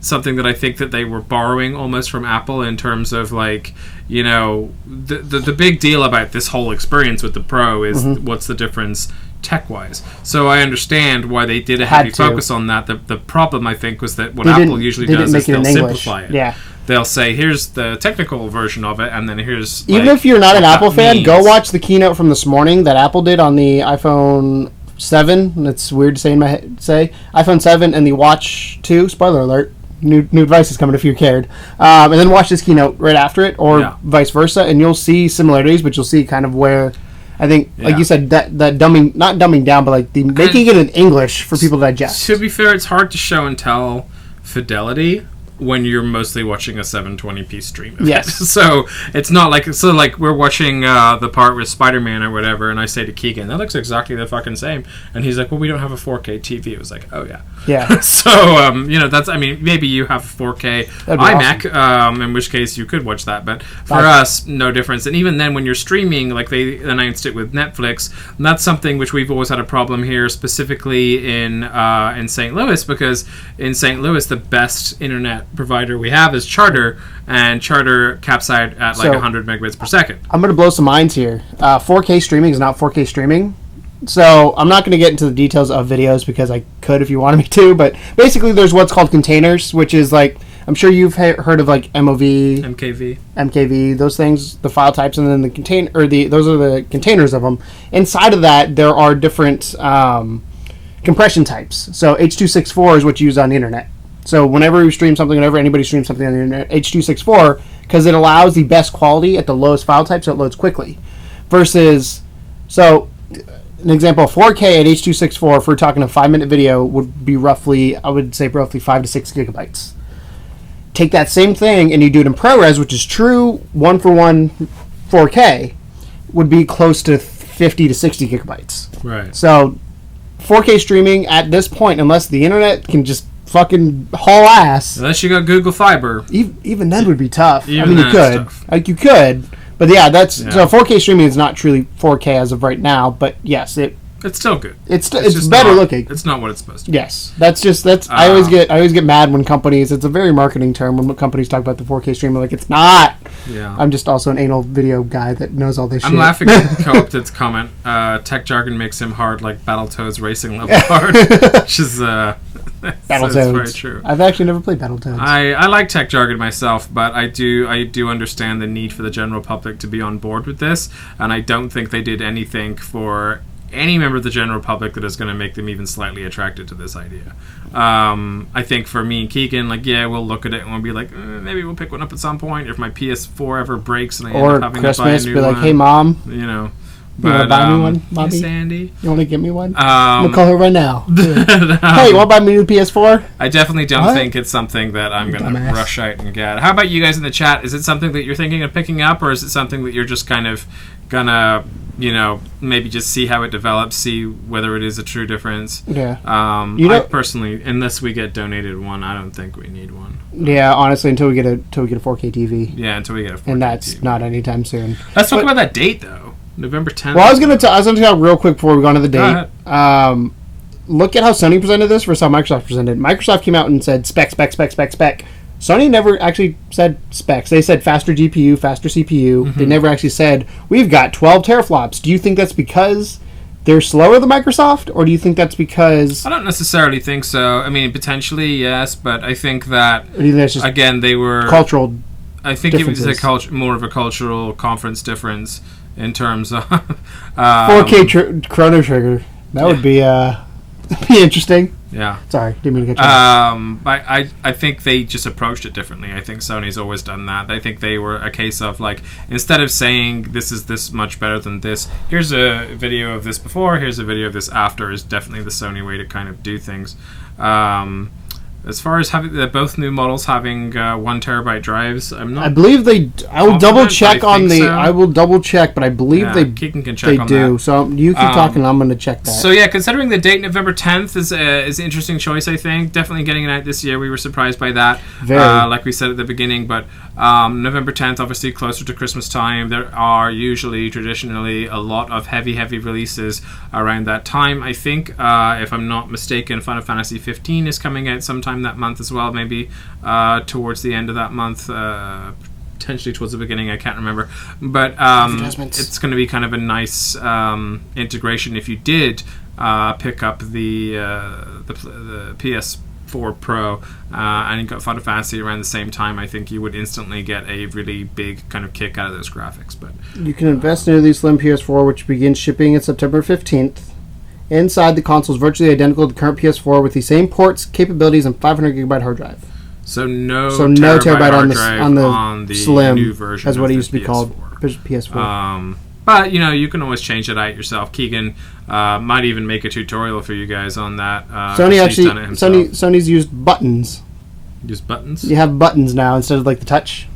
something that I think that they were borrowing almost from Apple in terms of like, you know, the big deal about this whole experience with the Pro is what's the difference tech-wise. So I understand why they did a heavy focus on that. The problem, I think, was that what Apple usually does is they'll simplify it. Yeah. They'll say, here's the technical version of it, and then here's... Even if you're not an Apple fan, go watch the keynote from this morning that Apple did on the iPhone 7. That's weird to say in my head. iPhone 7 and the Watch 2. Spoiler alert. New device is coming if you cared. And then watch this keynote right after it, or vice versa, and you'll see similarities, but you'll see kind of where... I think, like you said, that not dumbing down, but like making it in English for people to digest. To be fair, it's hard to show and tell fidelity when you're mostly watching a 720p stream of it. So it's not like we're watching the part with Spider-Man or whatever, and I say to Keegan, that looks exactly the fucking same, and he's like, well, we don't have a 4K TV. It was like, oh yeah. So you know, that's, I mean, maybe you have a 4K iMac, awesome. In which case you could watch that, but for us, no difference. And even then, when you're streaming, like they announced it with Netflix, and that's something which we've always had a problem here, specifically in St. Louis, because in St. Louis the best internet provider we have is Charter, and Charter caps out at like 100 megabits per second. I'm going to blow some minds here. 4K streaming is not 4K streaming. So I'm not going to get into the details of videos because I could if you wanted me to, but basically there's what's called containers, which is like, I'm sure you've heard of like MKV, those things, the file types, and then the container, or those are the containers of them. Inside of that, there are different compression types. So H.264 is what you use on the internet. So whenever you stream something, whenever anybody streams something on the internet, H.264, because it allows the best quality at the lowest file type, so it loads quickly. Versus, so an example, 4K at H.264, if we're talking a 5-minute video, would be roughly, I would say roughly 5 to 6 gigabytes. Take that same thing and you do it in ProRes, which is true 1-for-1 4K, would be close to 50 to 60 gigabytes. Right. So 4K streaming at this point, unless the internet can just fucking haul ass. Unless you got Google Fiber. Even then would be tough. Even I mean, you could. Like, you could. But yeah, so 4K streaming is not truly 4K as of right now, but yes, it's still good. It's better looking. It's not what it's supposed to be. Yes. I always get mad when companies, it's a very marketing term when companies talk about the 4K streaming, like it's not. Yeah. I'm just also an anal video guy that knows all this shit. I'm laughing at Co-opted's comment. Tech jargon makes him hard like Battletoads racing level hard. Which is Battletoads. Very true. I've actually never played Battletoads. I like tech jargon myself, but I do understand the need for the general public to be on board with this, and I don't think they did anything for any member of the general public that is going to make them even slightly attracted to this idea. I think for me and Keegan, like, yeah, we'll look at it and we'll be like, maybe we'll pick one up at some point. If my PS4 ever breaks and I end up having Christmas, to buy a new be like, one, hey, Mom. you know. You want to buy me one, Hey, Mommy? Sandy. You want to get me one? I'm going to call her right now. Hey, you want to buy me a new PS4? I definitely don't think it's something that I'm going to rush out and get. How about you guys in the chat? Is it something that you're thinking of picking up, or is it something that you're just kind of going to, you know, maybe just see how it develops, see whether it is a true difference? Yeah. I personally, unless we get donated one, I don't think we need one. Yeah, honestly, until we get a 4K TV. Yeah, until we get a 4K And that's TV. not anytime soon. Let's talk about that date, though. November 10th. Well, I was going to talk real quick before we go on to the date. Look at how Sony presented this versus how Microsoft presented. Microsoft came out and said spec. Sony never actually said specs. They said faster GPU, faster CPU. Mm-hmm. They never actually said, we've got 12 teraflops. Do you think that's because they're slower than Microsoft, or do you think that's because... I don't necessarily think so. I mean, potentially, yes, but I think that, Or do you think that's just again, they were... cultural I think it was differences? more of a cultural conference difference in terms of... 4K Chrono Trigger. That would be interesting. Yeah. Sorry, didn't mean to get you. I think they just approached it differently. I think Sony's always done that. I think they were a case of, like, instead of saying this is this much better than this, here's a video of this before, here's a video of this after, is definitely the Sony way to kind of do things. As far as having both new models having 1 terabyte drives, I'm not. I believe they. I will double check on the. So. I will double check, but I believe Keegan can check on do. that. So you keep talking. I'm going to check that. So yeah, considering the date November 10th is an interesting choice. I think definitely getting it out this year. We were surprised by that. Very. Like we said at the beginning, but November 10th, obviously closer to Christmas time. There are usually traditionally a lot of heavy releases around that time. I think if I'm not mistaken, Final Fantasy 15 is coming out sometime that month as well, maybe towards the end of that month, potentially towards the beginning, I can't remember, but it's going to be kind of a nice integration if you did pick up the PS4 Pro and you got Final Fantasy around the same time. I think you would instantly get a really big kind of kick out of those graphics. But you can invest in the Slim PS4, which begins shipping on September 15th. Inside, the console is virtually identical to the current PS4 with the same ports, capabilities, and 500 gigabyte hard drive. So no terabyte hard on the Slim new version. That's what of it the used to be PS4. called, PS4. But you know, you can always change it out yourself. Keegan might even make a tutorial for you guys on that. Sony's used buttons. Use buttons? You have buttons now instead of like the touch.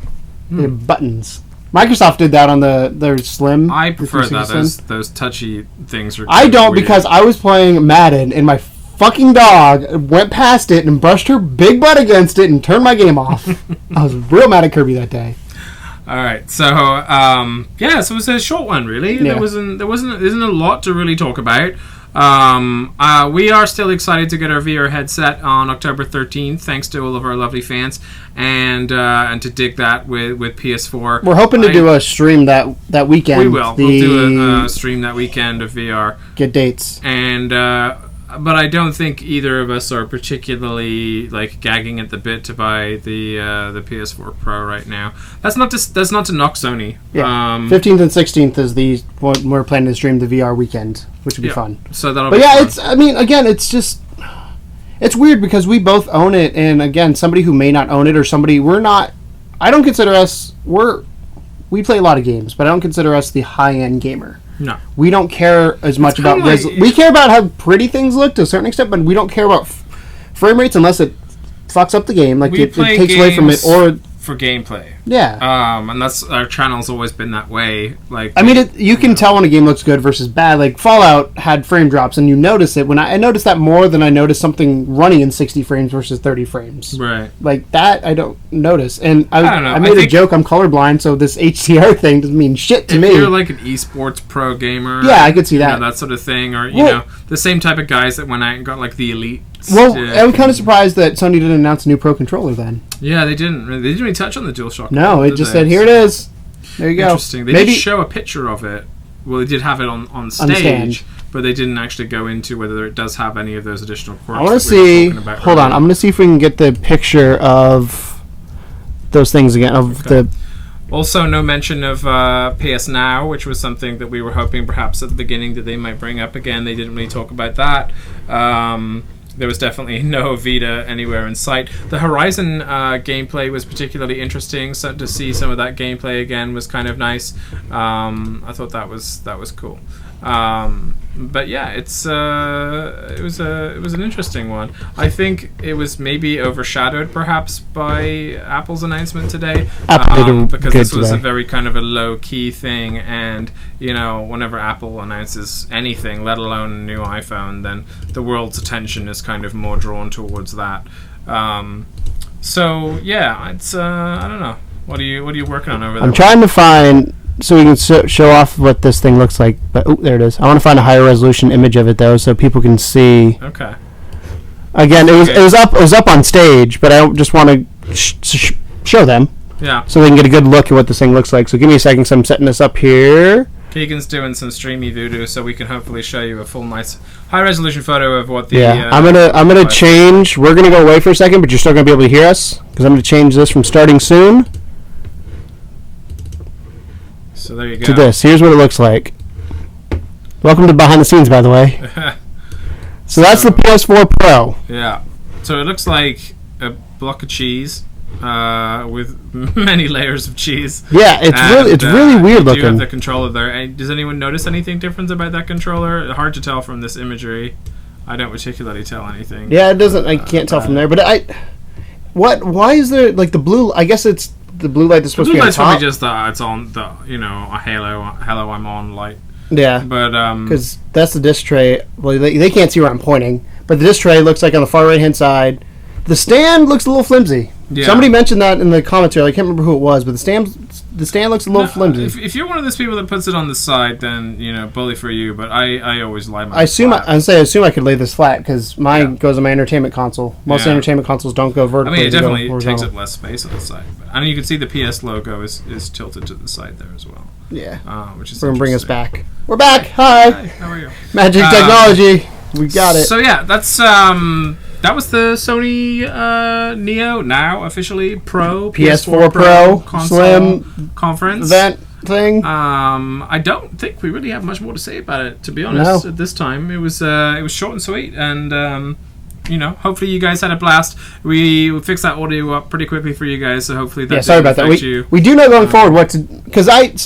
You have buttons. Microsoft did that on their Slim. I prefer that. Those touchy things are. I don't, weird. because I was playing Madden and my fucking dog went past it and brushed her big butt against it and turned my game off. I was real mad at Kirby that day. All right, so so it was a short one, really. Yeah. There isn't a lot to really talk about. We are still excited to get our VR headset on October 13th, thanks to all of our lovely fans, and to dig that with PS4. We're hoping to do a stream that weekend. We will. We'll do a stream that weekend of VR. Get dates. And but I don't think either of us are particularly like gagging at the bit to buy the PS4 Pro right now. That's not to knock Sony. Yeah. 15th and 16th is when we're planning to stream the VR weekend, which would be fun. So that'll. But be fun. it's. I mean, again, it's just. It's weird because we both own it, and again, somebody who may not own it or somebody we're not. I don't consider us. We play a lot of games, but I don't consider us the high-end gamer. No. We don't care as much about we care about how pretty things look to a certain extent, but we don't care about frame rates unless it fucks up the game. Like it takes away from it or for gameplay. Yeah. And that's our channel's always been that way. Like I mean, you can tell when a game looks good versus bad. Like Fallout had frame drops, and you notice it. When I noticed that more than I noticed something running in 60 frames versus 30 frames. Right. Like that, I don't notice. And I don't know. I made a joke. I'm colorblind, so this HDR thing doesn't mean shit to me. If you're like an esports pro gamer, yeah, I could see that. That sort of thing, or you know, the same type of guys that went out and got like the elite. Well, I'm kind of surprised that Sony didn't announce a new Pro controller then. Yeah, they didn't. They didn't even touch on the DualShock. No, it just said, "Here it is." There you go. Interesting. They did show a picture of it. Well, they did have it on stage, but they didn't actually go into whether it does have any of those additional quirks. I want to see. Hold on, I'm going to see if we can get the picture of those things again. Also, no mention of PS Now, which was something that we were hoping perhaps at the beginning that they might bring up again. They didn't really talk about that. There was definitely no Vita anywhere in sight. The Horizon gameplay was particularly interesting. So to see some of that gameplay again was kind of nice. I thought that was cool. But yeah, it was an interesting one. I think it was maybe overshadowed perhaps by Apple's announcement today, because this was a very kind of a low key thing, and whenever Apple announces anything, let alone a new iPhone, then the world's attention is kind of more drawn towards that. So yeah, it's I don't know. What are you working on over there? I'm trying to find. So we can show off what this thing looks like. But there it is. I want to find a higher resolution image of it though, so people can see. Okay. Again, it was up on stage, but I just want to show them. Yeah. So they can get a good look at what this thing looks like. So give me a second. So I'm setting this up here. Keegan's doing some streamy voodoo, so we can hopefully show you a full, nice, high resolution photo of what the. Yeah. I'm gonna change. We're gonna go away for a second, but you're still gonna be able to hear us because I'm gonna change this from starting soon. So there you go. To this. Here's what it looks like. Welcome to behind the scenes, by the way. So that's the PS4 Pro. Yeah. So it looks like a block of cheese with many layers of cheese. Yeah, it's really weird looking. You have the controller there. And does anyone notice anything different about that controller? Hard to tell from this imagery. I don't particularly tell anything. Yeah, it doesn't. I can't tell from there. But why is there like the blue? I guess it's the blue light that's supposed to be on top. The blue light's probably just it's on the a hello I'm on light. Yeah, but because that's the disc tray. Well, they can't see where I'm pointing, but the disc tray looks like on the far right hand side. The stand looks a little flimsy. Yeah. Somebody mentioned that in the commentary. I can't remember who it was, but the stand looks a little flimsy. If you're one of those people that puts it on the side, then bully for you. But I always lie my. I assume I could lay this flat because mine goes on my entertainment console. Most entertainment consoles don't go vertically. I mean, it definitely takes up less space on the side. But, I mean, you can see the PS logo is tilted to the side there as well. Yeah, which is we're gonna bring us back. We're back. Hi. How are you? Magic technology. We got it. So yeah, that's that was the Sony Neo, now officially Pro PS4 Pro Slim conference event thing. I don't think we really have much more to say about it, to be honest. At this time, it was short and sweet, and hopefully you guys had a blast. We fixed that audio up pretty quickly for you guys, so hopefully that sorry about that. We do know going forward what to, because I'm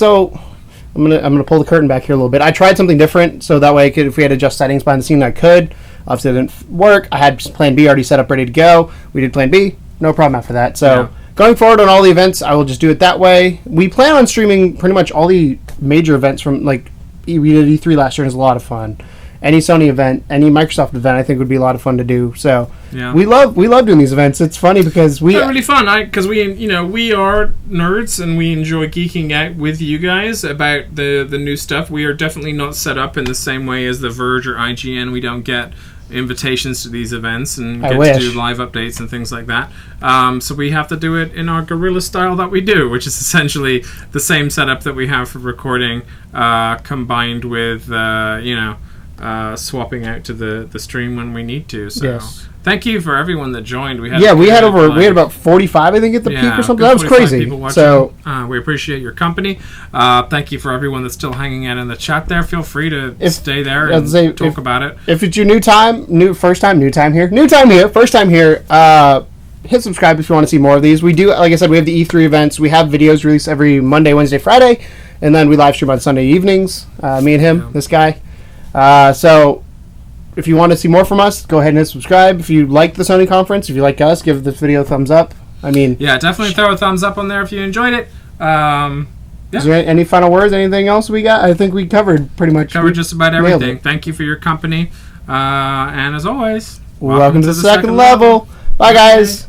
gonna pull the curtain back here a little bit. I tried something different, so that way if we had to adjust settings behind the scene, I could. Obviously, it didn't work. I had Plan B already set up, ready to go. We did Plan B, no problem after that. So going forward on all the events, I will just do it that way. We plan on streaming pretty much all the major events from we did E3 last year. It was a lot of fun. Any Sony event, any Microsoft event, I think would be a lot of fun to do. So we love doing these events. It's funny because they're really fun. Because we are nerds and we enjoy geeking out with you guys about the new stuff. We are definitely not set up in the same way as The Verge or IGN. We don't get invitations to these events and get to do live updates and things like that. So we have to do it in our guerrilla style that we do, which is essentially the same setup that we have for recording, combined with swapping out to the stream when we need to. So thank you for everyone that joined. We had about 45 I think at the peak or something. That was crazy. So we appreciate your company. Thank you for everyone that's still hanging out in the chat there. Feel free to stay there and talk about it. If it's your first time here, hit subscribe if you want to see more of these. We do, like I said, we have the E3 events. We have videos released every Monday, Wednesday, Friday, and then we live stream on Sunday evenings. Me and him, this guy. So if you want to see more from us, go ahead and hit subscribe. If you like the Sony conference, if you like us, give this video a thumbs up. Definitely throw a thumbs up on there if you enjoyed it. Is there any final words? Anything else we got? I think we covered pretty much. Covered just about everything. Thank you for your company. And as always, welcome to the second level. Bye, guys.